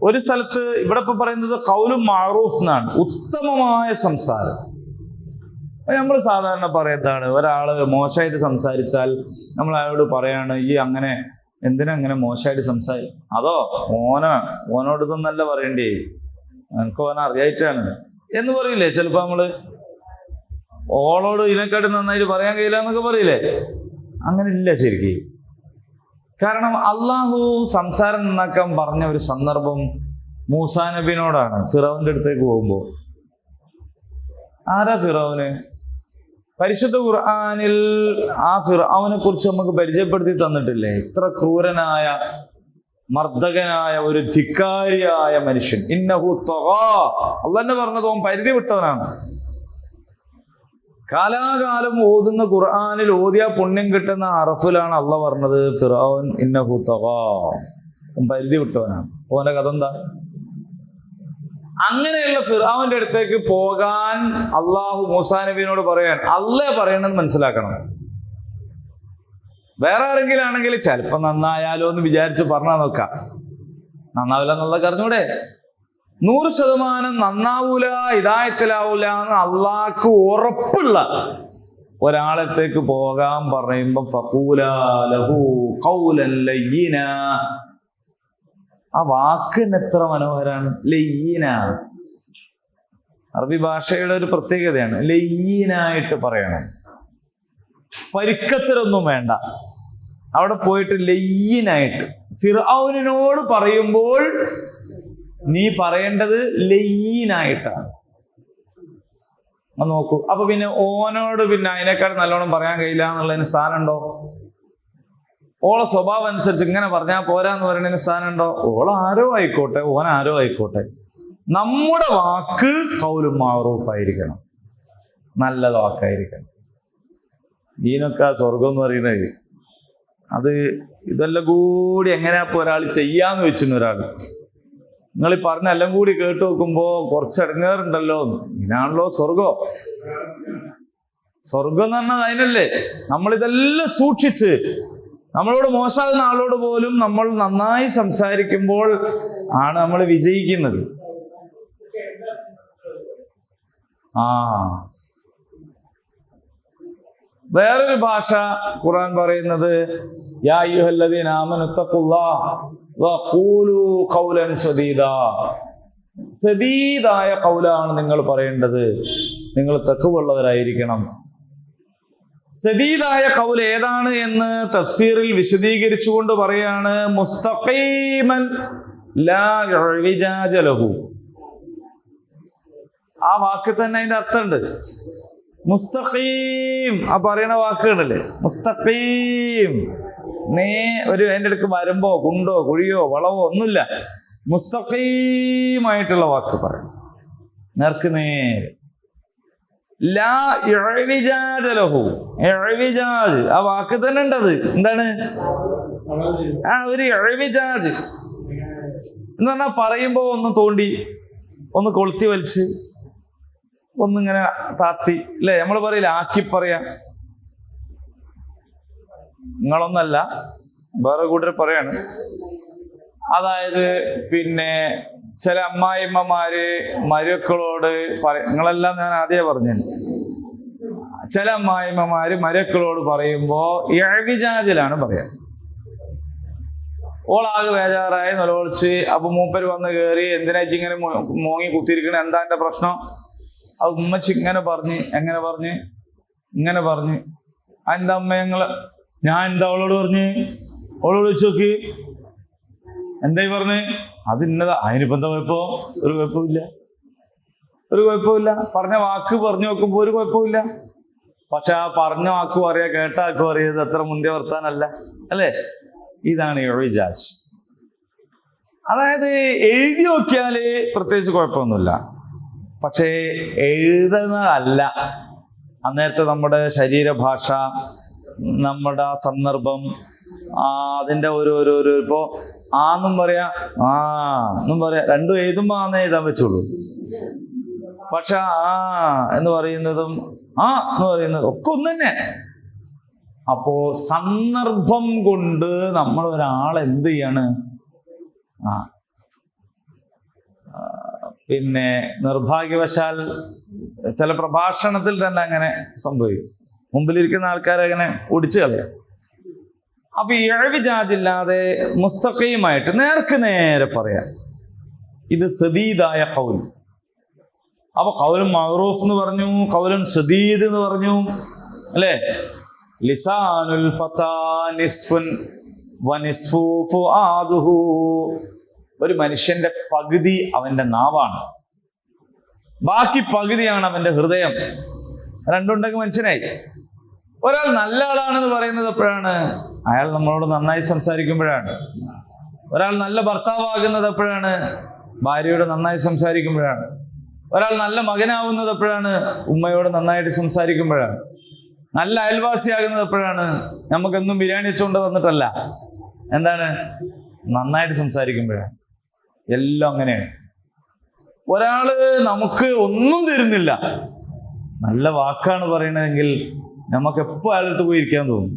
Speaker 1: ഒരു സ്ഥലത്ത് ഇവിടെ ഇപ്പൊ പറയുന്നത് ഖൗലും മഅറൂഫ് എന്നാണ്, ഉത്തമമായ സംസാരം. നമ്മൾ സാധാരണ പറയുന്നതാണ്, ഒരാള് മോശമായിട്ട് സംസാരിച്ചാൽ നമ്മൾ അയാളോട് പറയാണ്, ഈ അങ്ങനെ എന്തിനാ അങ്ങനെ മോശമായിട്ട് അതോ ഓനോട് ഇതൊന്നല്ല പറയണ്ടേ, എനിക്ക് ഓനെ അറിയായിട്ടാണ് എന്ന് പറയില്ലേ. ചിലപ്പോ നമ്മള് ഓളോട് ഇതിനെക്കാട്ടി നന്നായിട്ട് പറയാൻ കഴിയില്ല എന്നൊക്കെ പറയില്ലേ. അങ്ങനെ ഇല്ല ശരിക്കും. കാരണം അള്ളാഹു സംസാരം നന്നാക്കാൻ പറഞ്ഞ ഒരു സന്ദർഭം മൂസാ നബിനോടാണ്. ഫിറൗന്റെ അടുത്തേക്ക് പോകുമ്പോൾ ആരാ ഫിറൗന്? പരിശുദ്ധ ഖുർആനിൽ ആ ഫിറൗനെ കുറിച്ച് നമുക്ക് പരിചയപ്പെടുത്തി തന്നിട്ടില്ലേ? ഇത്ര ക്രൂരനായ മർദ്ദകനായ ഒരു ധിക്കാരിയായ മനുഷ്യൻ. ഇന്നഹു തഗാ, അള്ളാഹ് പറഞ്ഞത് ഓൻ പരിധി വിട്ടവനാണ്. കാലാകാലം ഓതുന്ന ഖുർആനിൽ ഓതിയ പുണ്യം കിട്ടുന്ന അറഫിലാണ് അള്ളാഹ് പറഞ്ഞത് ഫിർഔൻ ഇന്നഹു തഗാ, ഓൻ പരിധി വിട്ടവനാണ്. ഓന്റെ കഥ എന്താ? അങ്ങനെയുള്ള ഫിർഔന്റെ അടുത്തേക്ക് പോകാൻ അള്ളാഹു മൂസാ നബിയോട് പറയാൻ, അള്ളാഹ് പറയണമെന്ന് മനസ്സിലാക്കണം. വേറെ ആരെങ്കിലും ആണെങ്കിൽ ചിലപ്പോ നന്നായാലോ എന്ന് വിചാരിച്ച് പറഞ്ഞാൽ നോക്കാം. നന്നാവില്ല എന്നുള്ളത് അറിഞ്ഞൂടെ? 100% നന്നാവൂല, ഹിദായത്തിലാവൂല എന്ന് അള്ളാഹ്ക്ക് ഉറപ്പുള്ള ഒരാളത്തേക്ക് പോകാൻ പറയുമ്പോ ഫഖൂലാ ലഹു ഖൗലൻ ലയ്യിന, ആ വാക്കിന് എത്ര മനോഹരാണ്. ലയ്യിന അറബി ഭാഷയുടെ ഒരു പ്രത്യേകതയാണ്. ലയ്യിനായിട്ട് പറയണം, പരിക്കത്തരൊന്നും വേണ്ട. അവിടെ പോയിട്ട് ലയ്യിനായിട്ട് ഫിർഔനിനോട് പറയുമ്പോൾ നീ പറയേണ്ടത് ലയ്യിനായിട്ടാണ്. നോക്കൂ. അപ്പൊ പിന്നെ ഓനോട് പിന്നെ അതിനേക്കാൾ നല്ലോണം പറയാൻ കഴിയില്ല എന്നുള്ളതിന് സ്ഥാനമുണ്ടോ? ഓളെ സ്വഭാവം അനുസരിച്ച് ഇങ്ങനെ പറഞ്ഞാൽ പോരാന്ന് പറയുന്നതിന് സ്ഥാനമുണ്ടോ? ഓളാരോ ആയിക്കോട്ടെ, ഓനാരോ ആയിക്കോട്ടെ, നമ്മുടെ വാക്ക് ഖൗലുൻ മഅറൂഫ് ആയിരിക്കണം, നല്ല വാക്കായിരിക്കണം. ഈനൊക്കെ സ്വർഗം എന്ന് പറയുന്നത് അത് ഇതെല്ലാം കൂടി എങ്ങനെയാ ഇപ്പൊ ഒരാൾ ചെയ്യാന്ന് വെച്ചിരുന്നു. ഒരാൾ നിങ്ങൾ ഈ പറഞ്ഞ എല്ലാം കൂടി കേട്ട് നോക്കുമ്പോ കുറച്ച് ഇടങ്ങേറുണ്ടല്ലോ. ഇതിനാണല്ലോ സ്വർഗം. സ്വർഗം എന്ന് പറഞ്ഞാൽ അതിനല്ലേ. നമ്മളിതെല്ലാം സൂക്ഷിച്ച് നമ്മളോട് മോശമാകുന്ന ആളോട് പോലും നമ്മൾ നന്നായി സംസാരിക്കുമ്പോൾ ആണ് നമ്മൾ വിജയിക്കുന്നത്. വേറൊരു ഭാഷ ഖുർആൻ പറയുന്നത് യാ അയ്യുഹല്ലദീന ആമനു തഖുല്ലാഹ വഖൂലു ഖൗലൻ സദീദാ, സദീദായ ഖൗലാണ് നിങ്ങൾ പറയേണ്ടത്, നിങ്ങൾ തഖ്വയുള്ളവരായിരിക്കണം. സദീദായ ഖൗൽ ഏതാണ് എന്ന് തഫ്സീറിൽ വിശദീകരിച്ചുകൊണ്ട് പറയാണ് മുസ്തഖീമൻ ലാ യുഅ്വിജാജ ലഹു. ആ വാക്ക് തന്നെ അതിന്റെ അർത്ഥമുണ്ട്. മുസ്തഖീം, ആ പറയുന്ന വാക്കുകളല്ലേ മുസ്തഖീം. ഒരു അതിൻ്റെ അടുക്ക് വരുമ്പോ കുണ്ടോ കുഴിയോ വളവോ ഒന്നുമില്ല, മുസ്തഖീമായിട്ടുള്ള വാക്ക് പറയണം, നേർക്ക് നേരെ. ലാ ഇഅ്വിജാജ ലഹു, ഇഅ്വിജാജ് ആ വാക്ക് തന്നെ ഉണ്ടത്. എന്താണ് ആ ഒരു ഇഅ്വിജാജ് എന്ന് പറഞ്ഞാൽ പറയുമ്പോ ഒന്ന് തോണ്ടി, ഒന്ന് കൊളുത്തി വലിച്ച്, ഒന്നിങ്ങനെ താത്തി, അല്ലേ? നമ്മൾ പറയില്ല ആക്കി പറയാ. നിങ്ങളൊന്നല്ല, വേറെ കൂട്ടർ പറയാണ്. അതായത് പിന്നെ ചില അമ്മായിമ്മമാര് മരുക്കളോട് നിങ്ങളെല്ലാം ഞാൻ ആദ്യമേ പറഞ്ഞു, ചില അമ്മായിമ്മമാര് മരുക്കളോട് പറയുമ്പോ ഇഅ്വിജാജിലാണ് പറയാ. ഓളാകെ ബേജാറായി നിലവിളിച്ച്, അപ്പൊ മൂപ്പര് വന്ന് കയറി എന്തിനായിട്ട് ഇങ്ങനെ മോങ്ങി കുത്തിയിരിക്കണ, എന്താ എന്റെ പ്രശ്നം? അത് ഉമ്മച്ചി ഇങ്ങനെ പറഞ്ഞ് ഇങ്ങനെ പറഞ്ഞ് എന്താ അമ്മ ഞാൻ എന്താ അവളോട് പറഞ്ഞ്? അവളോട് വെച്ച് നോക്ക്, എന്തായി പറഞ്ഞ്? അത് ഇന്നതാ. അതിനിപ്പോ എന്താ കുഴപ്പോ? ഒരു കുഴപ്പമില്ല. പറഞ്ഞ വാക്ക് പറഞ്ഞു നോക്കുമ്പോ ഒരു കുഴപ്പമില്ല. പക്ഷെ ആ പറഞ്ഞ വാക്കും അറിയാ, കേട്ട ആക്കും അറിയാത് അത്ര മുന്തിയ വർത്താനല്ല, അല്ലേ? ഇതാണ് ഇഅ്വിജാജ്. അതായത് എഴുതി നോക്കിയാല് പ്രത്യേകിച്ച് കുഴപ്പമൊന്നുമില്ല, പക്ഷേ എഴുതുന്നതല്ല. അന്നേരത്തെ നമ്മുടെ ശരീരഭാഷ, നമ്മുടെ ആ സന്ദർഭം, അതിൻ്റെ ഒരു ഇപ്പോ ആന്നും പറയാ എന്നും പറയാ, രണ്ടും എഴുതുമ്പോ ആന്നേ എഴുതാൻ പറ്റുള്ളൂ. പക്ഷെ എന്ന് പറയുന്നതും എന്ന് പറയുന്നതും ഒക്കെ ഒന്ന് തന്നെ. അപ്പോ സന്ദർഭം കൊണ്ട് നമ്മൾ ഒരാൾ എന്ത് ചെയ്യാണ്? പിന്നെ നിർഭാഗ്യവശാൽ ചില പ്രഭാഷണത്തിൽ തന്നെ അങ്ങനെ സംഭവിക്കും. മുമ്പിലിരിക്കുന്ന ആൾക്കാരെ അങ്ങനെ ഒടിച്ചു കളയാം. അപ്പൊ ഇഅ്വിജാജില്ലാതെ മുസ്തഖീമായിട്ട് നേർക്ക് നേരെ പറയാം. ഇത് സദീദായ ഖൗൽ. അപ്പൊ ഖൗലുൻ മഅറൂഫ് എന്ന് പറഞ്ഞു, ഖൗലുൻ സദീദ് എന്ന് പറഞ്ഞു, അല്ലേ? ലിസാനുൽ ഫതാ നിസ്ഫുൻ വനിസ്ഫു ഫുആദുഹു. ഒരു മനുഷ്യന്റെ പകുതി അവന്റെ നാവാണ്, ബാക്കി പകുതിയാണ് അവന്റെ ഹൃദയം. രണ്ടുണ്ടെങ്കിൽ മനുഷ്യനായി. ഒരാൾ നല്ല ആളാണെന്ന് പറയുന്നത് എപ്പോഴാണ്? അയാൾ നമ്മളോട് നന്നായി സംസാരിക്കുമ്പോഴാണ്. ഒരാൾ നല്ല ഭർത്താവാകുന്നത് എപ്പോഴാണ്? ഭാര്യയോട് നന്നായി സംസാരിക്കുമ്പോഴാണ്. ഒരാൾ നല്ല മകനാവുന്നത് എപ്പോഴാണ്? ഉമ്മയോട് നന്നായിട്ട് സംസാരിക്കുമ്പോഴാണ്. നല്ല അയൽവാസിയാകുന്നത് എപ്പോഴാണ്? നമുക്കെന്നും ബിരിയാണി വെച്ചുകൊണ്ട് വന്നിട്ടല്ല, എന്താണ്, നന്നായിട്ട് സംസാരിക്കുമ്പോഴാണ്. എല്ലാം അങ്ങനെയാണ്. ഒരാള് നമുക്ക് ഒന്നും തരുന്നില്ല, നല്ല വാക്കാണ് പറയണതെങ്കിൽ നമുക്ക് എപ്പോൾ അയാളടുത്ത് പോയി ഇരിക്കാൻ തോന്നും,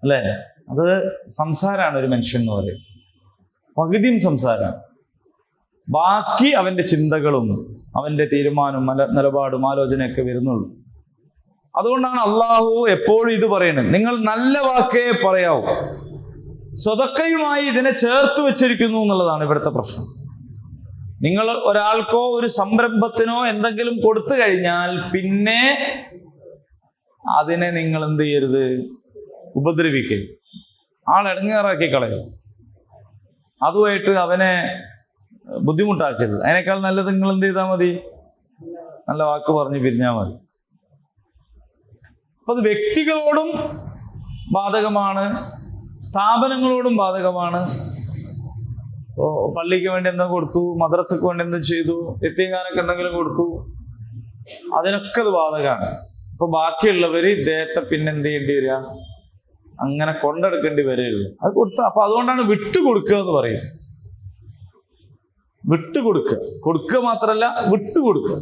Speaker 1: അല്ലേ? അത് സംസാരമാണ് ഒരു മനുഷ്യൻ എന്ന് പറയും. പകുതിയും സംസാരമാണ്, ബാക്കി അവൻ്റെ ചിന്തകളും അവൻ്റെ തീരുമാനവും നിലപാടും ആലോചനയൊക്കെ വരുന്നുള്ളൂ. അതുകൊണ്ടാണ് അള്ളാഹു എപ്പോഴും ഇത് പറയുന്നത്, നിങ്ങൾ നല്ല വാക്കേ പറയാവൂ. സ്വതക്കയുമായി ഇതിനെ ചേർത്ത് വെച്ചിരിക്കുന്നു എന്നുള്ളതാണ് ഇവിടുത്തെ പ്രശ്നം. നിങ്ങൾ ഒരാൾക്കോ ഒരു സംരംഭത്തിനോ എന്തെങ്കിലും കൊടുത്തു കഴിഞ്ഞാൽ പിന്നെ അതിനെ നിങ്ങൾ എന്ത് ചെയ്യരുത്? ഉപദ്രവിക്കരുത്, ആളിടങ്ങേറാക്കി കളയരുത്, അതുമായിട്ട് അവനെ ബുദ്ധിമുട്ടാക്കരുത്. അതിനേക്കാൾ നല്ലത് നിങ്ങൾ എന്ത് ചെയ്താൽ മതി? നല്ല വാക്ക് പറഞ്ഞ് പിരിഞ്ഞാൽ മതി. അപ്പൊ അത് വ്യക്തികളോടും ബാധകമാണ്, സ്ഥാപനങ്ങളോടും ബാധകമാണ്. പള്ളിക്ക് വേണ്ടി എന്തെങ്കിലും കൊടുത്തു, മദ്രസക്ക് വേണ്ടി എന്തെങ്കിലും ചെയ്തു, എത്തിയങ്കാനൊക്കെ എന്തെങ്കിലും കൊടുത്തു, അതിനൊക്കെ അത് ബാധകമാണ്. അപ്പൊ ബാക്കിയുള്ളവര് ഇദ്ദേഹത്തെ പിന്നെ എന്ത് ചെയ്യേണ്ടി വരിക? അങ്ങനെ കൊണ്ടെടുക്കേണ്ടി വരരുത്. അത് കൊടുത്ത അപ്പൊ അതുകൊണ്ടാണ് വിട്ടുകൊടുക്കുക എന്ന് പറയും. വിട്ടുകൊടുക്കുക, കൊടുക്കുക മാത്രല്ല വിട്ടുകൊടുക്കുക.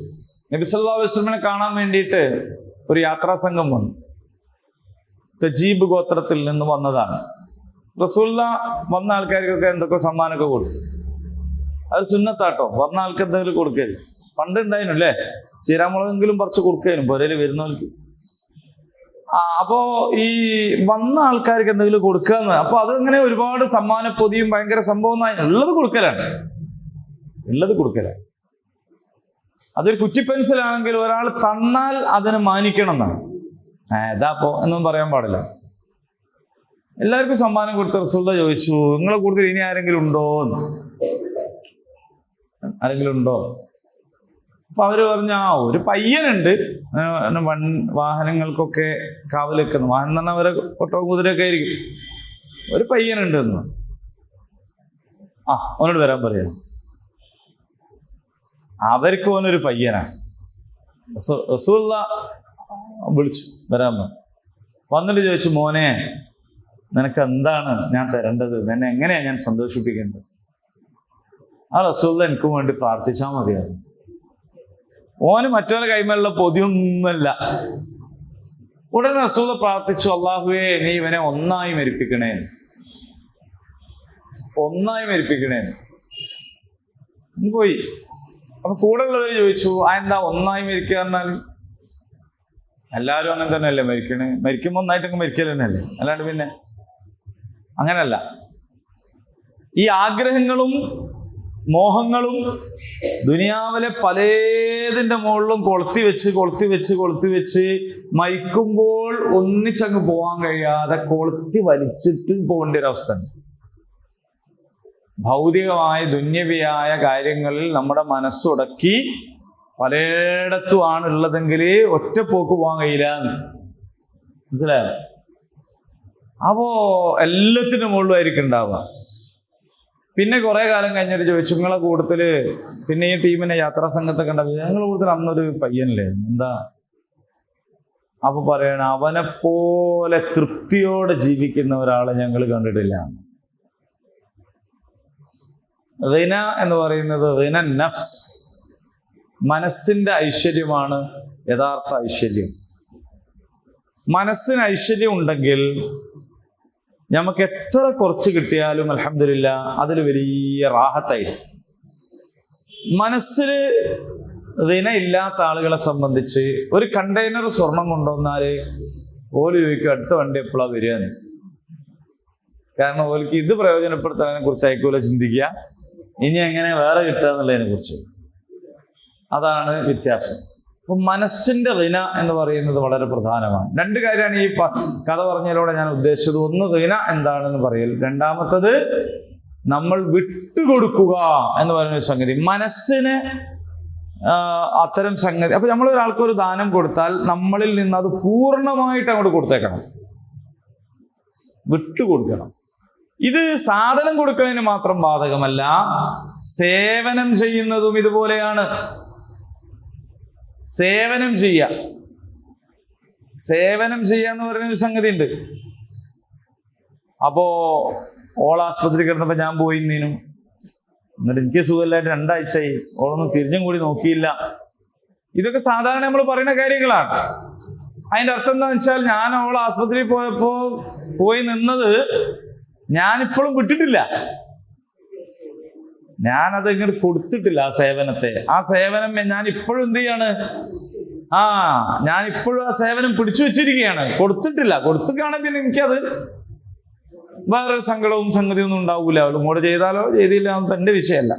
Speaker 1: നബി സല്ലല്ലാഹു അലൈഹി വസല്ലമയെ കാണാൻ വേണ്ടിയിട്ട് ഒരു യാത്രാ സംഘം വന്നു. തജീബ് ഗോത്രത്തിൽ നിന്ന് വന്നതാണ്. റസൂലുള്ളാഹി വന്ന ആൾക്കാർക്കൊക്കെ എന്തൊക്കെ സമ്മാനമൊക്കെ കൊടുത്തു. അത് സുന്നത്താട്ടോ, വന്ന ആൾക്ക് എന്തെങ്കിലും കൊടുക്കരുത്. പണ്ട് ഉണ്ടായിരുന്നു അല്ലേ, ചീരാമുളകെങ്കിലും പറിച്ച് കൊടുക്കാനും പുരയിൽ വരുന്നവർക്ക്. അപ്പോ ഈ വന്ന ആൾക്കാർക്ക് എന്തെങ്കിലും കൊടുക്കാന്ന്, അപ്പൊ അതങ്ങനെ ഒരുപാട് സമ്മാന പൊതിയും ഭയങ്കര സംഭവം ഉള്ളത് കൊടുക്കലാണ്. അതൊരു കുറ്റിപ്പെൻസിലാണെങ്കിൽ ഒരാൾ തന്നാൽ അതിനെ മാനിക്കണം എന്നാണ്. ഏതാപ്പോ എന്നൊന്നും പറയാൻ പാടില്ല. എല്ലാവർക്കും സമ്മാനം കൊടുത്ത റസൂലുള്ളാഹി ചോദിച്ചു, നിങ്ങളെ കൂടുതൽ ഇനി ആരെങ്കിലും ഉണ്ടോ? അപ്പൊ അവര് പറഞ്ഞ ഒരു പയ്യനുണ്ട്, വാഹനങ്ങൾക്കൊക്കെ കാവൽ വെക്കുന്നു. വാഹനം എന്ന് പറഞ്ഞാൽ അവരെ ഒട്ടകവും കുതിരയൊക്കെ ആയിരിക്കും. ഒരു പയ്യനുണ്ട് എന്ന്. അവനോട് വരാൻ പറയാം. അവർക്ക് ഓനൊരു പയ്യനാണ്. റസൂലുള്ളാഹി വിളിച്ചു, വരാൻ. വന്നിട്ട് ചോദിച്ചു, മോനെ നിനക്ക് എന്താണ് ഞാൻ തരേണ്ടത്? നിന്നെ എങ്ങനെയാ ഞാൻ സന്തോഷിപ്പിക്കേണ്ടത്? റസൂലുള്ളാഹി എനിക്കും വേണ്ടി പ്രാർത്ഥിച്ചാൽ മതിയായിരുന്നു. ഓന് മറ്റവരുടെ കൈമേലുള്ള പൊതിയൊന്നുമല്ല. ഉടനെ റസൂലുള്ളാഹി പ്രാർത്ഥിച്ചു, അല്ലാഹുവേ നീ ഇവനെ ഒന്നായി മരിപ്പിക്കണേ. പോയി. അപ്പൊ കൂടെ ഉള്ളവർ ചോദിച്ചു, എന്താ ഒന്നായി മരിക്കുക എന്നാൽ? എല്ലാവരും അങ്ങനെ തന്നെയല്ലേ മരിക്കണേ? മരിക്കുമ്പോൾ ഒന്നായിട്ടൊക്കെ മരിക്കൽ തന്നെയല്ലേ, അല്ലാണ്ട് പിന്നെ അങ്ങനല്ല. ഈ ആഗ്രഹങ്ങളും മോഹങ്ങളും ദുനിയാവിലെ പലേതിൻ്റെ മുകളിലും കൊളുത്തി വെച്ച് മരിക്കുമ്പോൾ ഒന്നിച്ചങ്ങ് പോകാൻ കഴിയാതെ കൊളുത്തി വലിച്ചിട്ട് പോകേണ്ട ഒരു അവസ്ഥ ഉണ്ട്. ഭൗതികമായ ദുന്യവിയായ കാര്യങ്ങളിൽ നമ്മുടെ മനസ്സുടക്കി പലയിടത്തുമാണ് ഉള്ളതെങ്കിൽ ഒറ്റപ്പോക്ക് പോകാൻ കഴിയില്ല. മനസ്സിലായോ? അപ്പോ എല്ലാത്തിനും മുകളിലായിരിക്കും ഉണ്ടാവുക. പിന്നെ കുറെ കാലം കഴിഞ്ഞിട്ട് ചോദിച്ചു, നിങ്ങളെ കൂട്ടത്തില് പിന്നെ ഈ ടീമിനെ യാത്രാ സംഘത്തൊക്കെ ഉണ്ടാവും, ഞങ്ങളുടെ കൂട്ടത്തിൽ അന്നൊരു പയ്യനല്ലേ, എന്താ? അപ്പൊ പറയണ, അവനെപ്പോലെ തൃപ്തിയോടെ ജീവിക്കുന്ന ഒരാളെ ഞങ്ങൾ കണ്ടിട്ടില്ല. ഗിന എന്ന് പറയുന്നത് ഗിന നഫ്സ്, മനസ്സിന്റെ ഐശ്വര്യമാണ് യഥാർത്ഥ ഐശ്വര്യം. മനസ്സിന് ഐശ്വര്യം ഉണ്ടെങ്കിൽ നമുക്ക് എത്ര കുറച്ച് കിട്ടിയാലും അൽഹംദുലില്ലാ അതിൽ വലിയ റാഹത്തായിരിക്കും. മനസ്സിന് ഗിന ഇല്ലാത്ത ആളുകളെ സംബന്ധിച്ച് ഒരു കണ്ടെയ്നർ സ്വർണം കൊണ്ടുവന്നാല് ഓല് ചോദിക്കും അടുത്ത വണ്ടി എപ്പോഴാണ് വരിക. കാരണം ഓൽക്ക് ഇത് പ്രയോജനപ്പെടുത്താനെ കുറിച്ച് ആയിക്കോലെ ചിന്തിക്കുക, ഇനി എങ്ങനെ വേറെ കിട്ടുക എന്നുള്ളതിനെ കുറിച്ച്. അതാണ് വ്യത്യാസം. അപ്പൊ മനസ്സിന്റെ ഗിന എന്ന് പറയുന്നത് വളരെ പ്രധാനമാണ്. രണ്ട് കാര്യമാണ് ഈ കഥ പറഞ്ഞതിലൂടെ ഞാൻ ഉദ്ദേശിച്ചത്. ഒന്ന് ഗിന എന്താണെന്ന് പറയൽ, രണ്ടാമത്തത് നമ്മൾ വിട്ടുകൊടുക്കുക എന്ന് പറയുന്ന ഒരു സംഗതി. മനസ്സിന് അത്തരം സംഗതി. അപ്പൊ നമ്മൾ ഒരാൾക്ക് ഒരു ദാനം കൊടുത്താൽ നമ്മളിൽ നിന്ന് അത് പൂർണ്ണമായിട്ട് അങ്ങോട്ട് കൊടുത്തേക്കണം, വിട്ടുകൊടുക്കണം. ഇത് സാധനം കൊടുക്കുന്നതിന് മാത്രം ബാധകമല്ല, സേവനം ചെയ്യുന്നതും ഇതുപോലെയാണ്. സേവനം ചെയ്യാന്ന് പറയുന്ന ഒരു സംഗതി ഉണ്ട്. അപ്പോ ആസ്പത്രി കിടന്നപ്പോ ഞാൻ പോയിന്നീനും, എന്നിട്ട് എനിക്ക് സുഖമില്ലായിട്ട് 2 ആഴ്ചയായി, ഓളൊന്നും തിരിഞ്ഞും കൂടി നോക്കിയില്ല. ഇതൊക്കെ സാധാരണ നമ്മൾ പറയുന്ന കാര്യങ്ങളാണ്. അതിന്റെ അർത്ഥം എന്താണെന്ന് വെച്ചാൽ, ഞാൻ അവൾ ആസ്പത്രിയിൽ പോയി നിന്നത് ഞാനിപ്പോഴും വിട്ടിട്ടില്ല, ഞാനത് ഇങ്ങോട്ട് കൊടുത്തിട്ടില്ല. ആ സേവനം ഞാൻ ഇപ്പോഴും എന്ത് ചെയ്യാണ്? ഞാൻ ഇപ്പോഴും ആ സേവനം പിടിച്ചു വെച്ചിരിക്കുകയാണ്, കൊടുത്തിട്ടില്ല. കൊടുത്തിട്ടാണെങ്കിൽ പിന്നെ എനിക്കത് വേറൊരു സങ്കടവും സംഗതിയൊന്നും ഉണ്ടാവൂല. അവൾ ഇങ്ങോട്ട് ചെയ്താലോ ചെയ്തില്ല അതൊന്നും എന്റെ വിഷയമല്ല,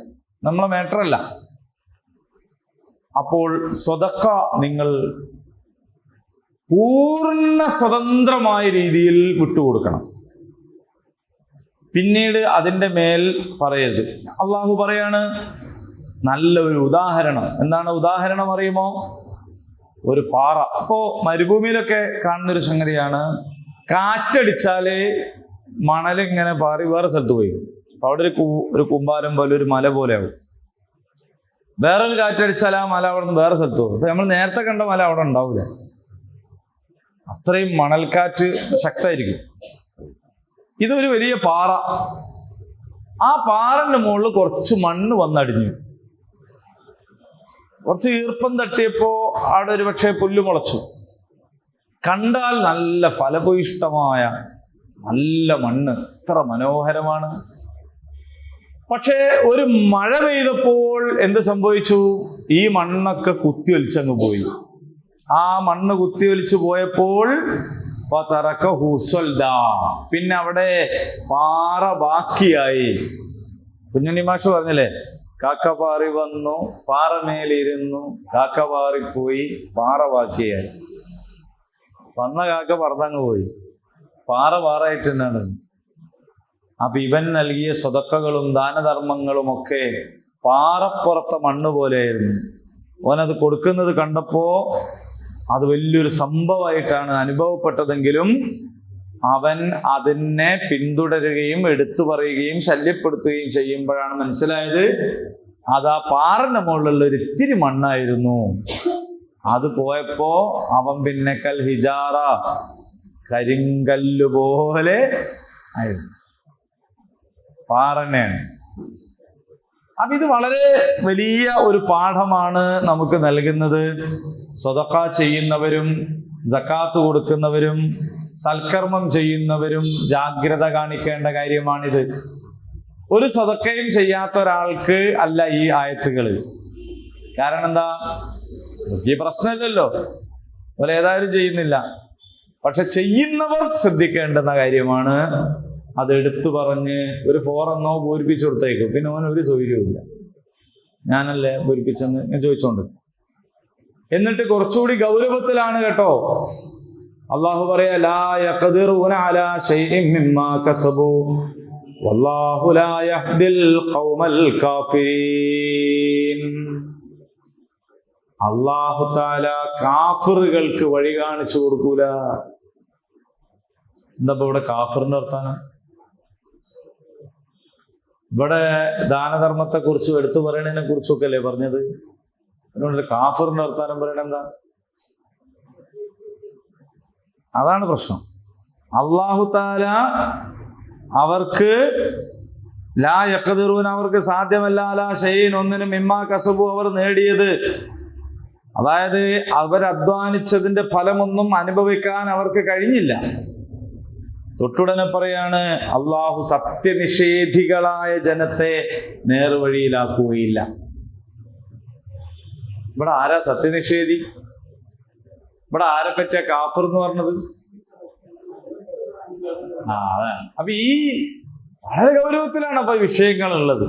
Speaker 1: നമ്മളെ മാറ്ററല്ല. അപ്പോൾ സ്വതക്ക നിങ്ങൾ പൂർണ്ണ സ്വതന്ത്രമായ രീതിയിൽ വിട്ടുകൊടുക്കണം. പിന്നീട് അതിൻ്റെ മേൽ പറയരുത്. അള്ളാഹു പറയാണ് നല്ലൊരു ഉദാഹരണം. എന്താണ് ഉദാഹരണം അറിയുമോ? ഒരു പാറ. ഇപ്പോ മരുഭൂമിയിലൊക്കെ കാണുന്നൊരു സംഗതിയാണ്, കാറ്റടിച്ചാല് മണലിങ്ങനെ പാറി വേറെ സ്ഥലത്ത് പോയി. അപ്പൊ അവിടെ ഒരു കൂമ്പാരം പോലെ, ഒരു മല പോലെ ആവും. വേറൊരു കാറ്റടിച്ചാൽ ആ മല അവിടെ നിന്ന് വേറെ സ്ഥലത്ത് പോകും. അപ്പൊ നമ്മൾ നേരത്തെ കണ്ട മല അവിടെ ഉണ്ടാവില്ല, അത്രയും മണൽക്കാറ്റ് ശക്തമായിരിക്കും. ഇതൊരു വലിയ പാറ. ആ പാറന്റെ മുകളിൽ കുറച്ച് മണ്ണ് വന്നടിഞ്ഞു. കുറച്ച് ഈർപ്പം തട്ടിയപ്പോ അവിടെ ഒരു പക്ഷേ പുല്ല് മുളച്ചു. കണ്ടാൽ നല്ല ഫലഭൂയിഷ്ടമായ നല്ല മണ്ണ്, എത്ര മനോഹരമാണ്. പക്ഷേ ഒരു മഴ പെയ്തപ്പോൾ എന്ത് സംഭവിച്ചു? ഈ മണ്ണൊക്കെ കുത്തിയൊലിച്ചങ്ങ് പോയി. ആ മണ്ണ് കുത്തിയൊലിച്ചു പോയപ്പോൾ പിന്നെ അവിടെ പാറ ബാക്കിയായി. കുഞ്ഞുണ്ണി മാഷ് പറഞ്ഞില്ലേ, കാക്ക പാറി വന്നു, പാറമേലിരുന്നു, കാക്ക പാറിപ്പോയി, പാറ ബാക്കിയായി. വന്ന കാക്ക പറന്നങ്ങ് പോയി, പാറയായിട്ട് തന്നെയാണ്. അപ്പൊ ഇവൻ നൽകിയ സ്വതക്കകളും ദാനധർമ്മങ്ങളും ഒക്കെ പാറപ്പുറത്തെ മണ്ണ് പോലെയായിരുന്നു. അവനത് കൊടുക്കുന്നത് കണ്ടപ്പോ അത് വലിയൊരു സംഭവമായിട്ടാണ് അനുഭവപ്പെട്ടതെങ്കിലും അവൻ അതിനെ പിന്തുടരുകയും എടുത്തു പറയുകയും ശല്യപ്പെടുത്തുകയും ചെയ്യുമ്പോഴാണ് മനസ്സിലായത് അത് ആ പാറന്റെ മുകളിലുള്ള ഒരു ഇത്തിരി മണ്ണായിരുന്നു. അത് പോയപ്പോ അവൻ പിന്നെ കൽ ഹിജാറ, കരിങ്കല്ല് പോലെ ആയിരുന്നു. പാറന്നെയാണ്. അപ്പൊ ഇത് വളരെ വലിയ ഒരു പാഠമാണ് നമുക്ക് നൽകുന്നത്. സ്വതക്ക ചെയ്യുന്നവരും സക്കാത്ത് കൊടുക്കുന്നവരും സൽക്കർമ്മം ചെയ്യുന്നവരും ജാഗ്രത കാണിക്കേണ്ട കാര്യമാണിത്. ഒരു സ്വതക്കയും ചെയ്യാത്ത ഒരാൾക്ക് അല്ല ഈ ആയത്തുകൾ. കാരണം എന്താ? ഈ പ്രശ്നമില്ലല്ലോ, അതുപോലെ ഏതായാലും ചെയ്യുന്നില്ല. പക്ഷെ ചെയ്യുന്നവർ ശ്രദ്ധിക്കേണ്ടുന്ന കാര്യമാണ്. അത് എടുത്തു പറഞ്ഞ് ഒരു ഫോറെന്നോ പൂരിപ്പിച്ചു കൊടുത്തേക്കും, പിന്നെ ഓൻ ഒരു സൗകര്യവുമില്ല. ഞാനല്ലേ പൂരിപ്പിച്ചെന്ന് ഞാൻ ചോദിച്ചോണ്ട്. എന്നിട്ട് കുറച്ചുകൂടി ഗൗരവത്തിലാണ് കേട്ടോ. അള്ളാഹു പറയാ, ലാ യഖ്ദിറൂന അലാ ശൈഇൻ മിമ്മാ കസബൂ വല്ലാഹു ലാ യഹ്ദിൽ ഖൗമൽ കാഫിരീൻ. അല്ലാഹു തആല കാഫിറുകൾക്ക് വഴി കാണിച്ചു കൊടുക്കൂല. എന്താ ഇവിടെ കാഫിറിന്റെ അർത്ഥാനം? ഇവിടെ ദാനധർമ്മത്തെ കുറിച്ചും എടുത്തു പറയണതിനെ കുറിച്ചൊക്കെ അല്ലേ പറഞ്ഞത്. അതുകൊണ്ട് കാഫിറിന്റെ വർത്താനം പറയണ എന്താ? അതാണ് പ്രശ്നം. അല്ലാഹു തആല അവർക്ക് ലാ യഖ്ദിറൂന, അവർക്ക് സാധ്യമല്ല, അലാ ഷൈഇൻ, ഒന്നിനും, മിമ്മാ കസബു, അവർ നേടിയത്, അതായത് അവർ അധ്വാനിച്ചതിന്റെ ഫലമൊന്നും അനുഭവിക്കാൻ അവർക്ക് കഴിഞ്ഞില്ല. തൊട്ടുടനെ പറയാണ്, അള്ളാഹു സത്യനിഷേധികളായ ജനത്തെ നേർവഴിയിലാക്കുകയില്ല. ഇവിടെ ആരാ സത്യനിഷേധി? ഇവിടെ ആരെ പറ്റിയ കാഫിർ എന്ന് പറഞ്ഞത്? അതാണ്. അപ്പൊ ഈ വളരെ ഗൗരവത്തിലാണ് അപ്പൊ വിഷയങ്ങളുള്ളത്.